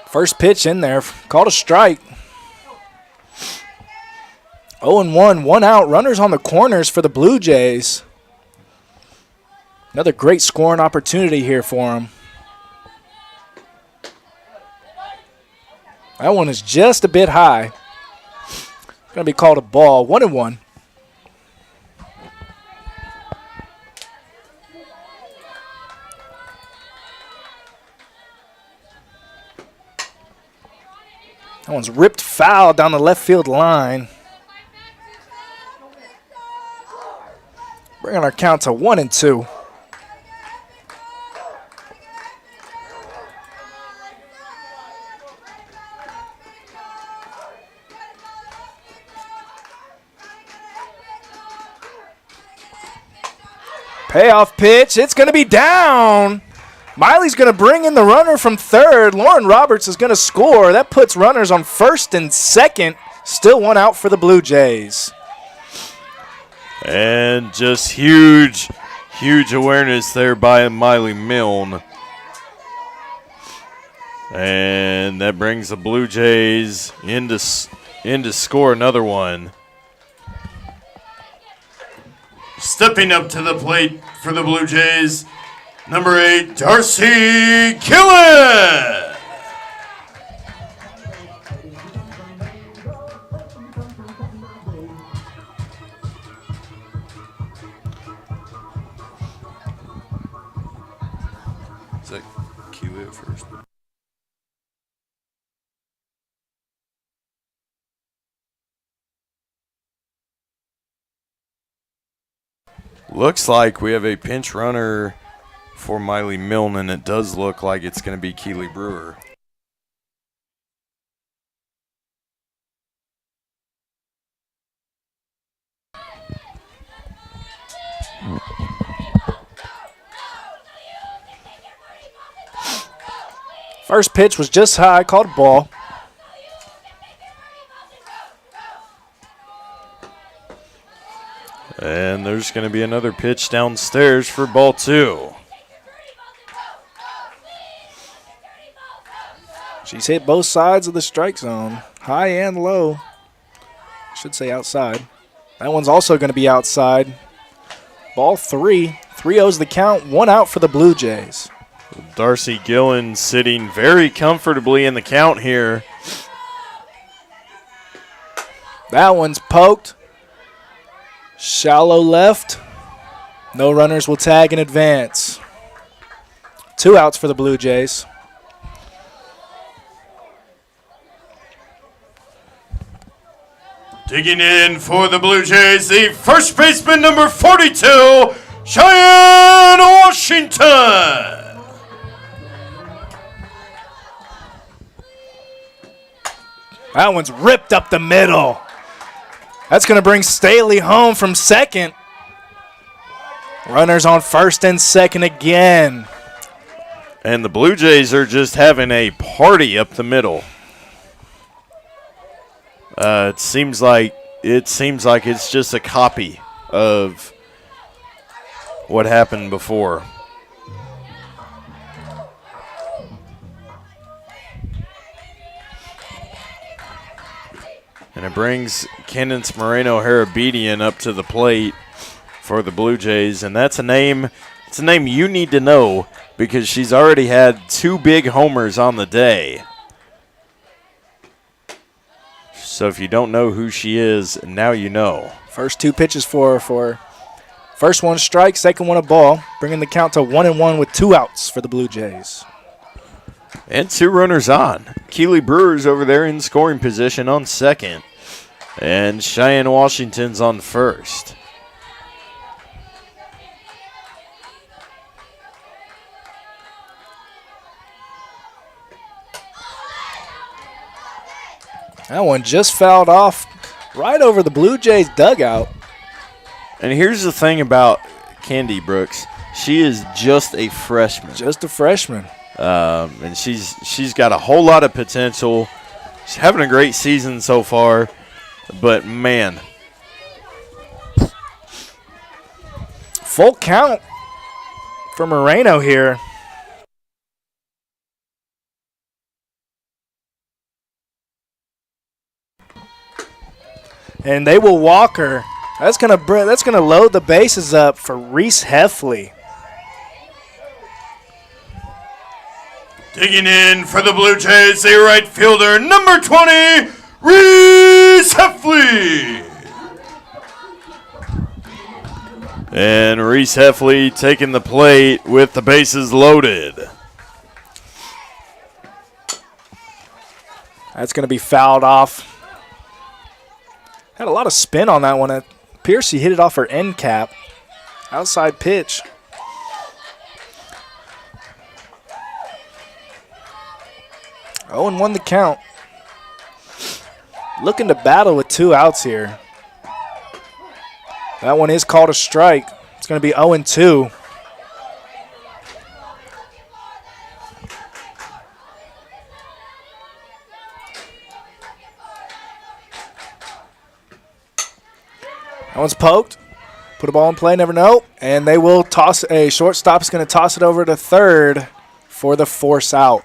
First pitch in there, called a strike. 0-1, 1 out. Runners on the corners for the Blue Jays. Another great scoring opportunity here for them. That one is just a bit high. Going to be called a ball. 1-1. That one's ripped foul down the left field line. Bringing our count to 1-2. Payoff pitch. It's going to be down. Miley's going to bring in the runner from third. Lauren Roberts is going to score. That puts runners on first and second. Still 1 out for the Blue Jays. And just huge awareness there by Miley Milne. And that brings the Blue Jays in to score another one. Stepping up to the plate for the Blue Jays, number 8, Darcy Killen. Is that Keely at first? Looks like we have a pinch runner for Miley Milne, and it does look like it's going to be Keely Brewer. First pitch was just high, called a ball. And there's going to be another pitch downstairs for ball 2. She's hit both sides of the strike zone, high and low. Should say outside. That one's also going to be outside. Ball 3. 3-0's the count, 1 out for the Blue Jays. Darcy Gillen sitting very comfortably in the count here. That one's poked. Shallow left. No runners will tag in advance. 2 outs for the Blue Jays. Digging in for the Blue Jays, the first baseman, number 42, Cheyenne Washington. That one's ripped up the middle. That's going to bring Staley home from second. Runners on first and second again. And the Blue Jays are just having a party up the middle. It seems like it's just a copy of what happened before. And it brings Candace Moreno-Harabedian up to the plate for the Blue Jays, and that's a name. It's a name you need to know because she's already had 2 big homers on the day. So if you don't know who she is, now you know. First 2 pitches for first one strike, second one a ball, bringing the count to 1-1 with 2 outs for the Blue Jays. And 2 runners on. Keely Brewer's over there in scoring position on second. And Cheyenne Washington's on first. That one just fouled off right over the Blue Jays dugout. And here's the thing about Candy Brooks. She is just a freshman. Just a freshman. And she's got a whole lot of potential. She's having a great season so far. But, man. Full count for Moreno here. And they will walk her. That's gonna load the bases up for Reese Heffley. Digging in for the Blue Jays, the right fielder, number 20, Reese Heffley. And Reese Heffley taking the plate with the bases loaded. That's going to be fouled off. Had a lot of spin on that one. It appears she hit it off her end cap. Outside pitch. Oh, and 1 the count. Looking to battle with 2 outs here. That one is called a strike. It's going to be 0-2. That one's poked. Put a ball in play, never know. And they will toss a shortstop's going to toss it over to third for the force out.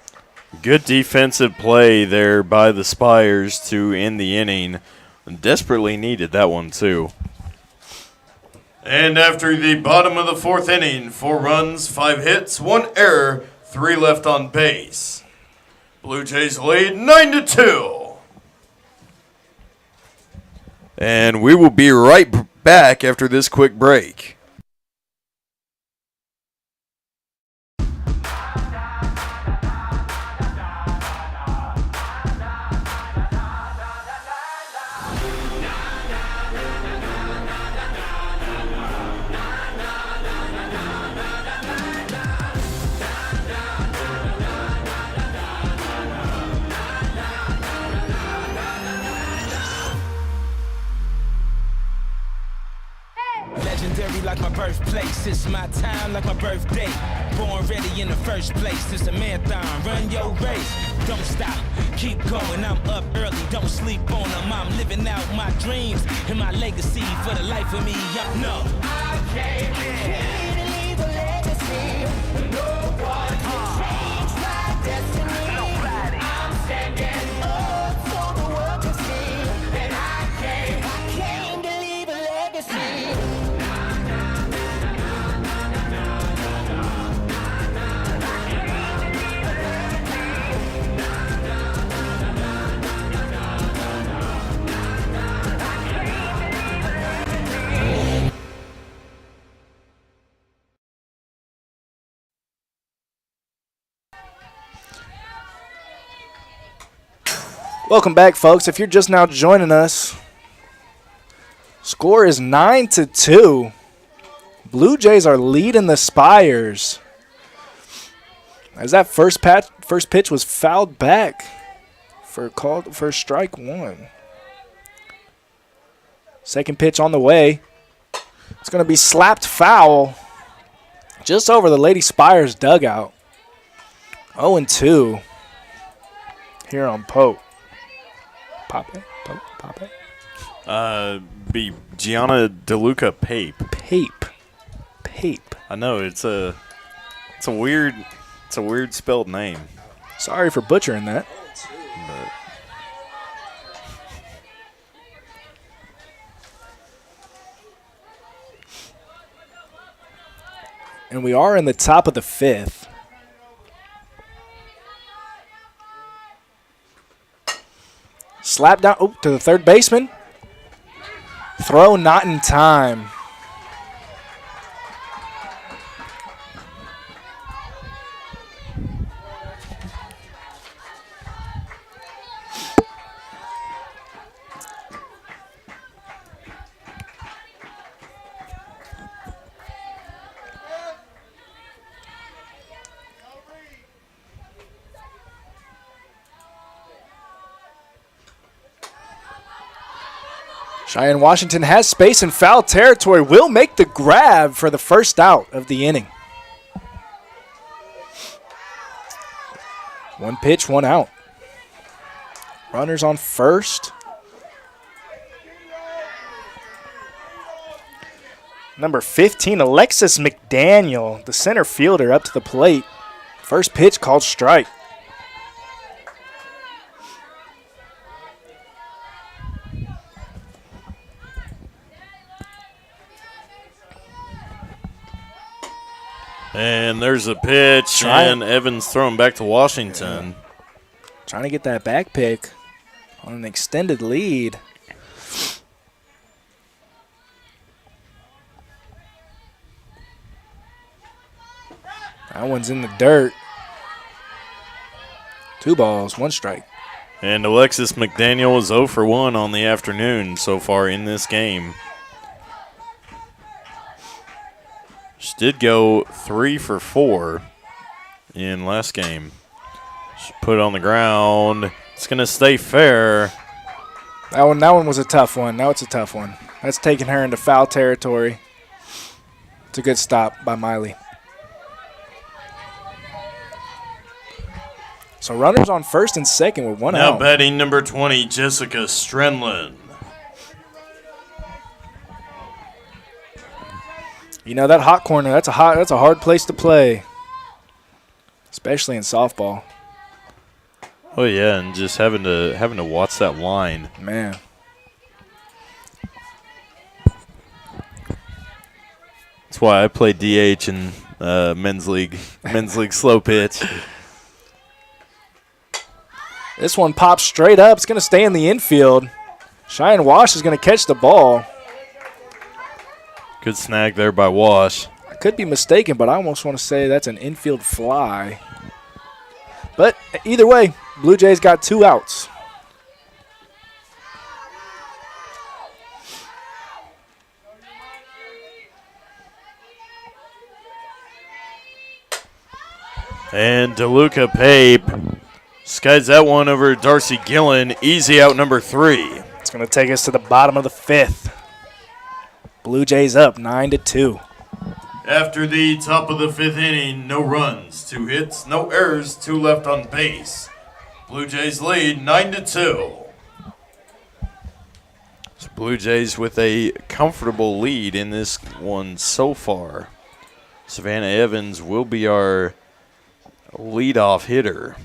Good defensive play there by the Spires to end the inning. Desperately needed that one, too. And after the bottom of the 4th inning, 4 runs, 5 hits, 1 error, 3 left on base. Blue Jays lead 9-2. And we will be right back after this quick break. race. It's my time like my birthday. Born ready in the first place. It's a marathon. Run your race. Don't stop. Keep going. I'm up early. Don't sleep on them. I'm living out my dreams and my legacy for the life of me. Yup, no. I came here to leave a legacy. No one can change my destiny. Nobody. I'm standing up so the world can see. And I came to leave a legacy. Welcome back, folks. If you're just now joining us, score is 9-2. Blue Jays are leading the Spires. As that first pitch was fouled back for strike one. Second pitch on the way. It's going to be slapped foul just over the Lady Spires dugout. 0-2 here on Pope. Pape? Be Gianna DeLuca Pape. Pape. I know it's a weird spelled name. Sorry for butchering that. But And we are in the top of the fifth. Slap down to the third baseman. Throw not in time. Cheyenne Washington has space in foul territory. Will make the grab for the first out of the inning. One pitch, one out. Runners on first. Number 15, Alexis McDaniel, the center fielder, up to the plate. First pitch called strike. And there's a pitch, and Evans throwing back to Washington. Trying to get that back pick on an extended lead. That one's in the dirt. 2 balls, 1 strike. And Alexis McDaniel is 0 for 1 on the afternoon so far in this game. She did go 3 for 4 in last game. She put it on the ground. It's going to stay fair. That one was a tough one. Now it's a tough one. That's taking her into foul territory. It's a good stop by Miley. So runners on first and second with 1 out. Now batting number 20, Jessica Strenlin. You know, that hot corner, that's a hard place to play, especially in softball. Oh yeah, and just having to watch that line. Man. That's why I play DH in men's league slow pitch. This one pops straight up. It's going to stay in the infield. Cheyenne Wash is going to catch the ball. Good snag there by Wash. I could be mistaken, but I almost want to say that's an infield fly. But either way, Blue Jays got 2 outs. And DeLuca Pape skies that one over Darcy Gillen. Easy out number 3. It's going to take us to the bottom of the 5th. Blue Jays up 9-2. After the top of the 5th inning, no runs, 2 hits, no errors, 2 left on base. Blue Jays lead 9-2. So Blue Jays with a comfortable lead in this one so far. Savannah Evans will be our leadoff hitter.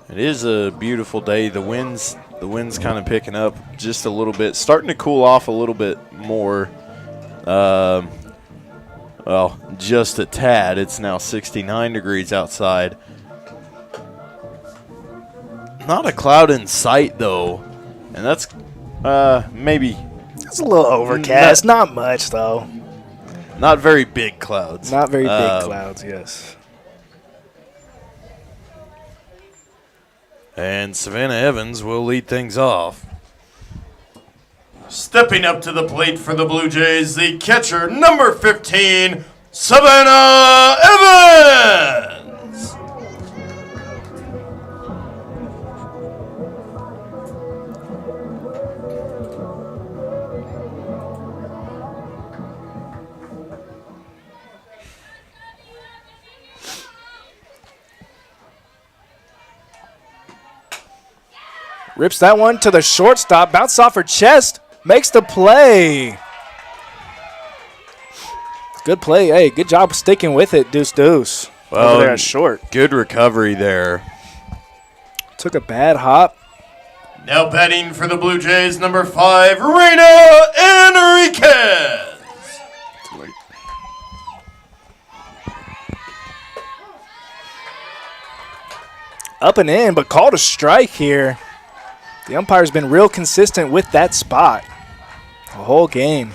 It is a beautiful day. The wind's kind of picking up just a little bit, starting to cool off a little bit more. Well, just a tad. It's now 69 degrees outside. Not a cloud in sight though, and that's maybe It's a little overcast. Not much though. not very big clouds. Not very big clouds. Yes. And Savannah Evans will lead things off. Stepping up to the plate for the Blue Jays, the catcher, number 15, Savannah Evans. Rips that one to the shortstop. Bounce off her chest. Makes the play. Good play. Hey, good job sticking with it, Deuce Deuce. Over there at short. Good recovery there. Took a bad hop. Now batting for the Blue Jays, number 5, Reina Enriquez. Up and in, but called a strike here. The umpire's been real consistent with that spot the whole game.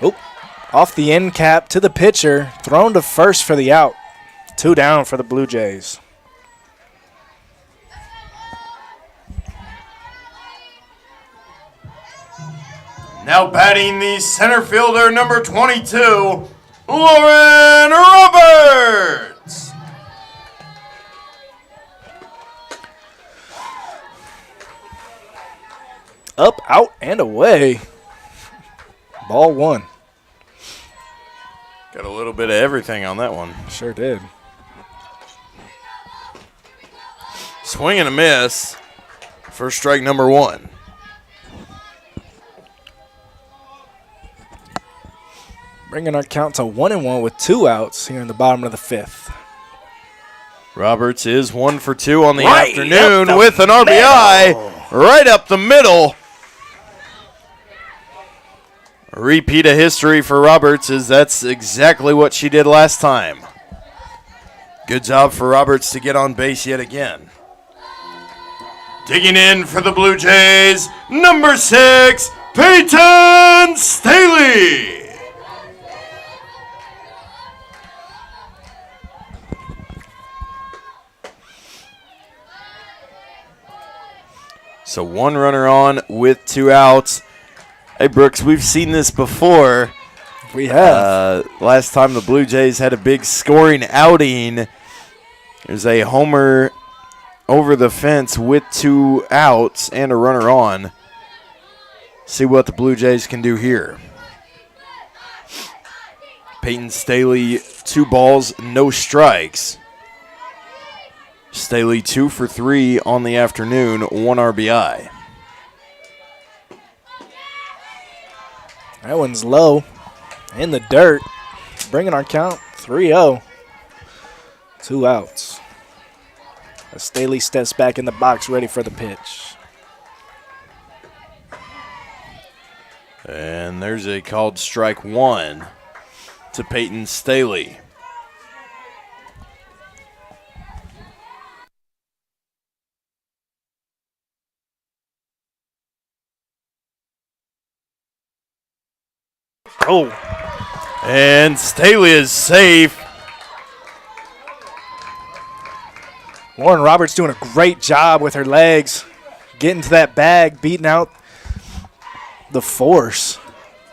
Oop. Off the end cap to the pitcher. Thrown to first for the out. 2 down for the Blue Jays. Now batting the center fielder, number 22, Lauren Roberts. Up, out, and away. Ball 1. Got a little bit of everything on that one. Sure did. Swing and a miss for strike number 1. Bringing our count to 1-1 with 2 outs here in the bottom of the 5th. Roberts is 1 for 2 on the Right afternoon up the with an RBI right up the middle. A repeat of history for Roberts, as that's exactly what she did last time. Good job for Roberts to get on base yet again. Digging in for the Blue Jays, number 6, Peyton Staley. So 1 runner on with 2 outs. Hey, Brooks, we've seen this before. We have. Last time the Blue Jays had a big scoring outing, there's a homer over the fence with 2 outs and a runner on. See what the Blue Jays can do here. Peyton Staley, 2 balls, no strikes. Staley 2 for 3 on the afternoon, 1 RBI. That one's low. In the dirt. Bringing our count 3-0. 2 outs. As Staley steps back in the box ready for the pitch. And there's a called strike 1 to Peyton Staley. Oh. And Staley is safe. Lauren Roberts doing a great job with her legs. Getting to that bag, beating out the force.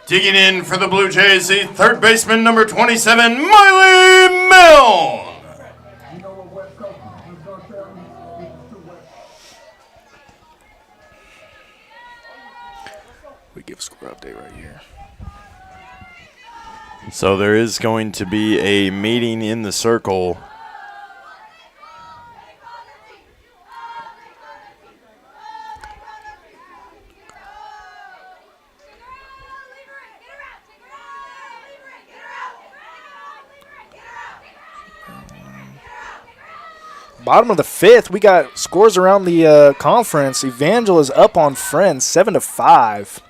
Digging in for the Blue Jays, the third baseman, number 27, Miley Milne. We give score update right here. So there is going to be a meeting in the circle. Bottom of the fifth, we got scores around the conference. Evangel is up on Friends, 7-5.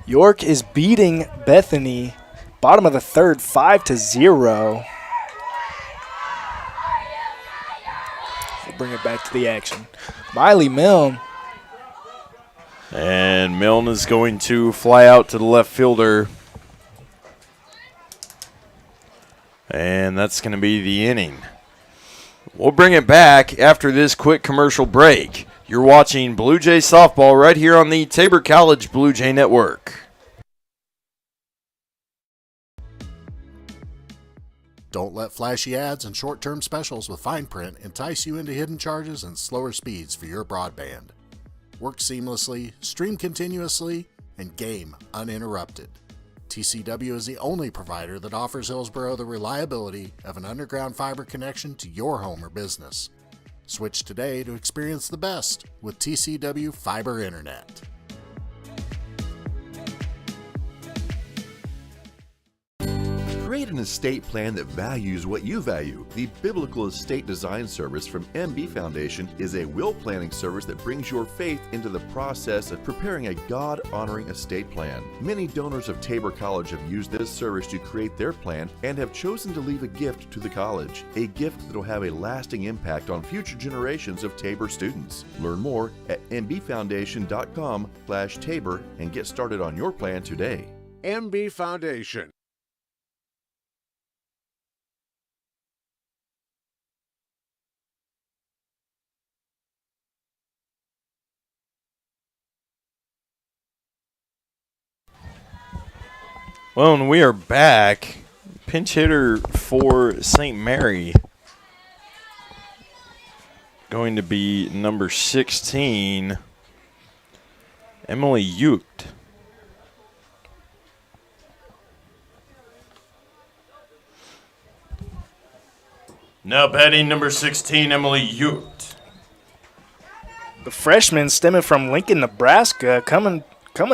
York is beating Bethany, bottom of the third, 5-0. We'll bring it back to the action. Miley Milne. And Milne is going to fly out to the left fielder. And that's going to be the inning. We'll bring it back after this quick commercial break. You're watching Blue Jay Softball right here on the Tabor College Blue Jay Network. Don't let flashy ads and short-term specials with fine print entice you into hidden charges and slower speeds for your broadband. Work seamlessly, stream continuously, and game uninterrupted. TCW is the only provider that offers Hillsboro the reliability of an underground fiber connection to your home or business. Switch today to experience the best with TCW Fiber Internet. Create an estate plan that values what you value. The Biblical Estate Design Service from MB Foundation is a will planning service that brings your faith into the process of preparing a God-honoring estate plan. Many donors of Tabor College have used this service to create their plan and have chosen to leave a gift to the college, a gift that will have a lasting impact on future generations of Tabor students. Learn more at mbfoundation.com/Tabor and get started on your plan today. MB Foundation. Well, and we are back. Pinch hitter for St. Mary going to be number 16, Emily Ucht. Now batting number 16, Emily Ucht. The freshman stemming from Lincoln, Nebraska, coming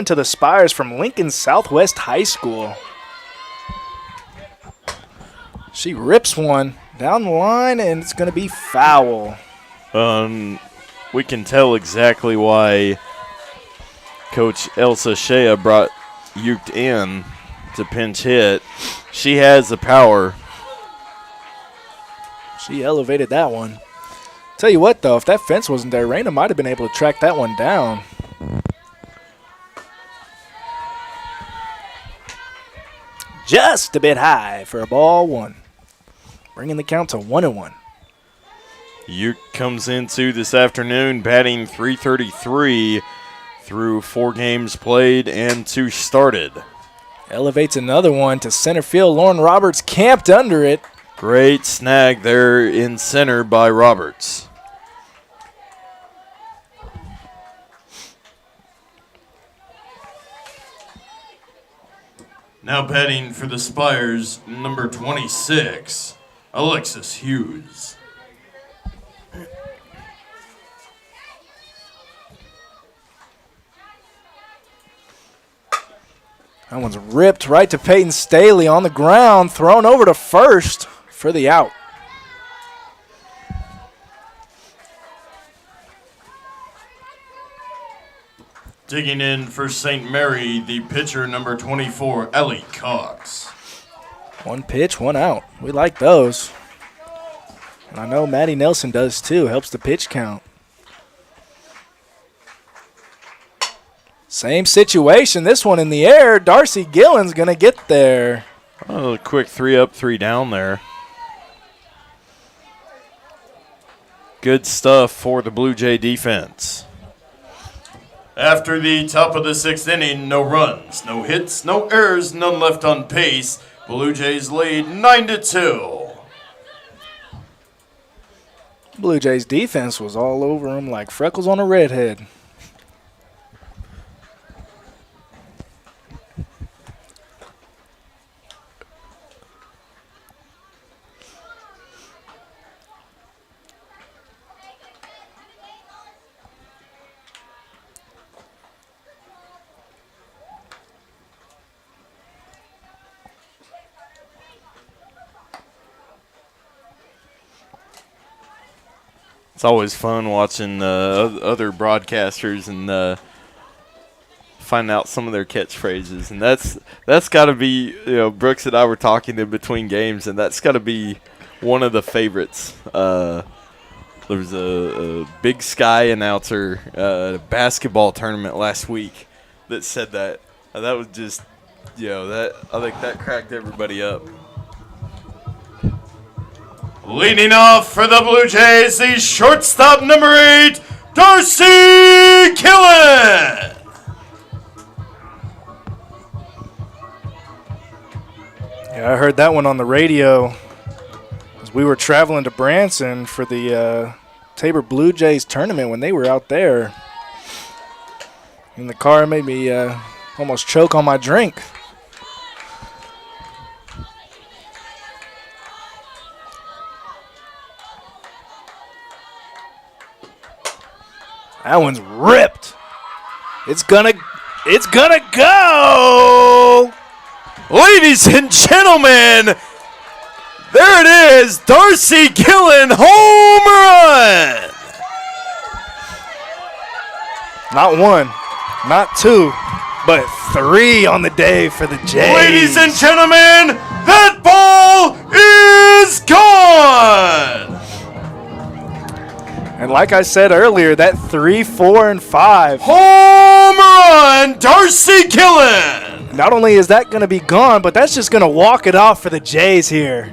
to the Spires from Lincoln Southwest High School. She rips one down the line, and it's going to be foul. We can tell exactly why Coach Elsa Shea brought Ucht in to pinch hit. She has the power. She elevated that one. Tell you what, though, if that fence wasn't there, Raina might have been able to track that one down. Just a bit high for a ball one. Bringing the count to 1-1. Ucht comes into this afternoon batting .333 through 4 games played and 2 started. Elevates another one to center field. Lauren Roberts camped under it. Great snag there in center by Roberts. Now batting for the Spires, number 26, Alexis Hughes. That one's ripped right to Peyton Staley on the ground, thrown over to first for the out. Digging in for St. Mary, the pitcher, number 24, Ellie Cox. One pitch, one out. We like those. And I know Maddie Nelson does too. Helps the pitch count. Same situation. This one in the air. Darcy Gillen's going to get there. Oh, a quick 3 up, 3 down there. Good stuff for the Blue Jay defense. After the top of the 6th inning, no runs, no hits, no errors, none left on pace. Blue Jays lead 9-2. Blue Jays defense was all over him like freckles on a redhead. It's always fun watching other broadcasters and find out some of their catchphrases, and that's got to be, Brooks and I were talking in between games, and that's got to be one of the favorites. There was a Big Sky announcer at a basketball tournament last week that said that. That was just, I think that cracked everybody up. Leading off for the Blue Jays, the shortstop number 8, Darcy Killen. Yeah, I heard that one on the radio as we were traveling to Branson for the Tabor Blue Jays tournament when they were out there. In the car, it made me almost choke on my drink. That one's ripped. It's gonna go. Ladies and gentlemen, there it is, Darcy Killen, home run. Not one, not two, but 3 on the day for the Jays. Ladies and gentlemen, that ball is gone. And like I said earlier, that 3, 4, and 5. Home run, Darcy Killen. Not only is that going to be gone, but that's just going to walk it off for the Jays here.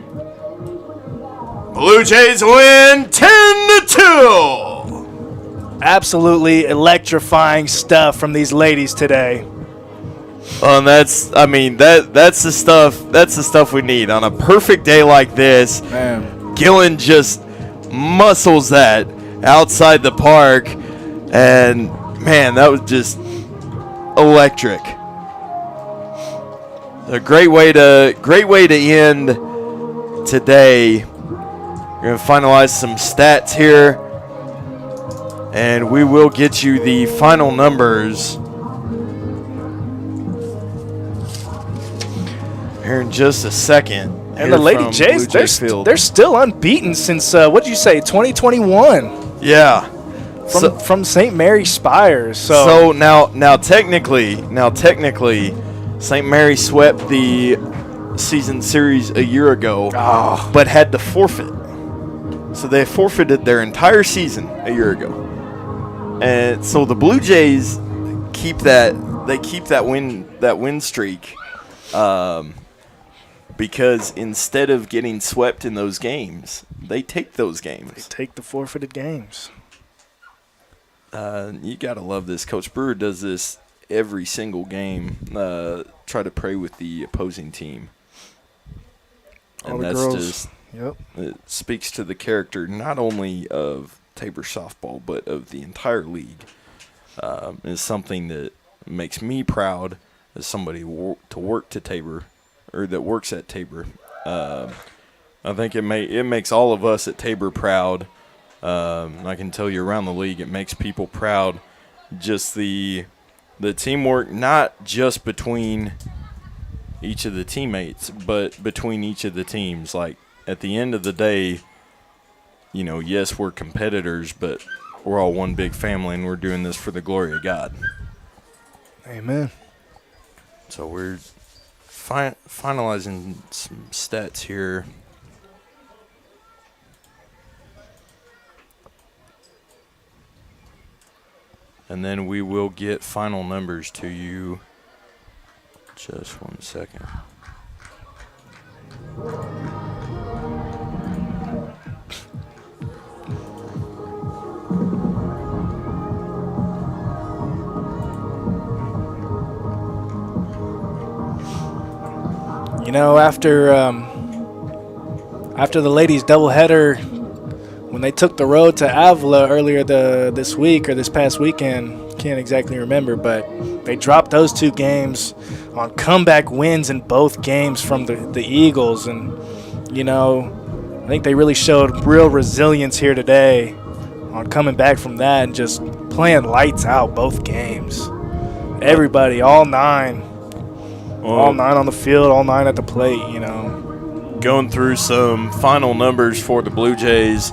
Blue Jays win 10-2. Absolutely electrifying stuff from these ladies today. And that's the stuff. That's the stuff we need on a perfect day like this. Man. Gillen just muscles that outside the park, and man, that was just electric. A great way to end today. We're gonna finalize some stats here, and we will get you the final numbers here in just a second. And the Lady Jays, they're still unbeaten since, what'd you say, 2021? Yeah. From St. Mary Spires. So now technically, St. Mary swept the season series a year ago, but had to forfeit. So they forfeited their entire season a year ago. And so the Blue Jays keep that win streak. Because instead of getting swept in those games, they take those games. They take the forfeited games. You got to love this. Coach Brewer does this every single game. Try to pray with the opposing team. All And the that's girls. just, Yep. it speaks to the character not only of Tabor softball, but of the entire league. Is something that makes me proud as somebody to work to Tabor, or that works at Tabor. I think it makes all of us at Tabor proud. I can tell you around the league, it makes people proud. Just the teamwork, not just between each of the teammates, but between each of the teams. Like, at the end of the day, yes, we're competitors, but we're all one big family, and we're doing this for the glory of God. Amen. So we're finalizing some stats here. And then we will get final numbers to you. Just 1 second. You know, after the ladies' doubleheader, when they took the road to Avila earlier this week or this past weekend, can't exactly remember, but they dropped those 2 games on comeback wins in both games from the Eagles. And, you know, I think they really showed real resilience here today on coming back from that and just playing lights out both games. Everybody, all 9. All 9 on the field, all 9 at the plate, you know. Going through some final numbers for the Blue Jays.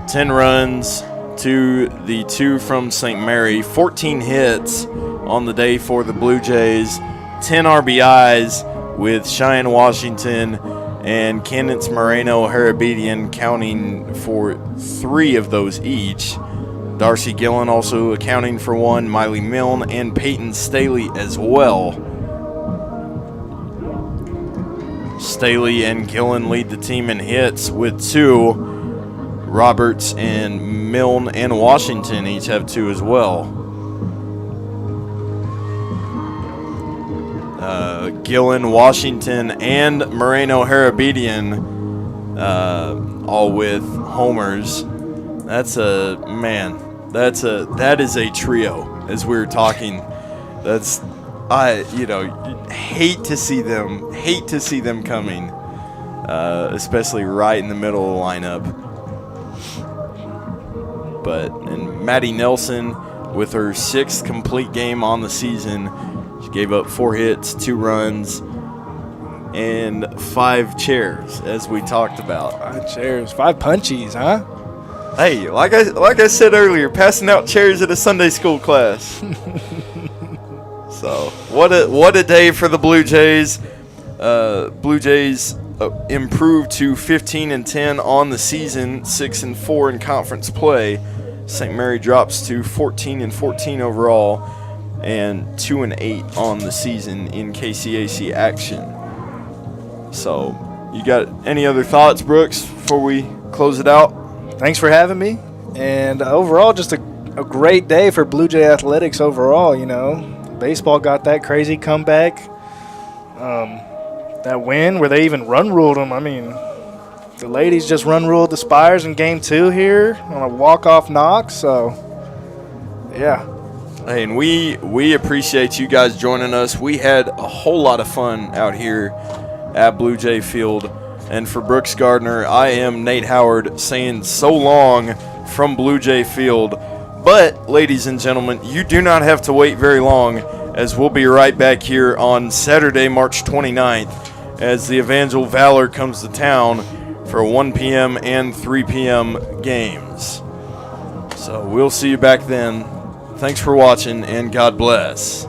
10 runs to the 2 from St. Mary. 14 hits on the day for the Blue Jays. 10 RBIs with Cheyenne Washington and Candace Moreno-Herabedian counting for 3 of those each. Darcy Gillen also accounting for 1, Miley Milne, and Peyton Staley as well. Staley and Gillen lead the team in hits with 2. Roberts and Milne and Washington each have 2 as well. Gillen, Washington, and Moreno-Herabedian all with homers. That is a trio, as we were talking. Hate to see them coming, especially right in the middle of the lineup. And Maddie Nelson with her 6th complete game on the season. She gave up 4 hits, 2 runs, and 5 chairs, as we talked about. 5 chairs, 5 punchies, huh? Hey, like I said earlier, passing out chairs at a Sunday school class. So what a day for the Blue Jays. Blue Jays improved to 15-10 on the season, 6-4 in conference play. St. Mary drops to 14-14 overall, and 2-8 on the season in KCAC action. So, you got any other thoughts, Brooks, before we close it out? Thanks for having me. And overall, just a great day for Blue Jay athletics overall, you know. Baseball got that crazy comeback. That win where they even run ruled them. I mean, the ladies just run ruled the Spires in game 2 here on a walk-off knock. So, yeah. Hey, and we appreciate you guys joining us. We had a whole lot of fun out here at Blue Jay Field. And for Brooks Gardner, I am Nate Howard saying so long from Blue Jay Field. But, ladies and gentlemen, you do not have to wait very long, as we'll be right back here on Saturday, March 29th, as the Evangel Valor comes to town for 1 p.m. and 3 p.m. games. So we'll see you back then. Thanks for watching, and God bless.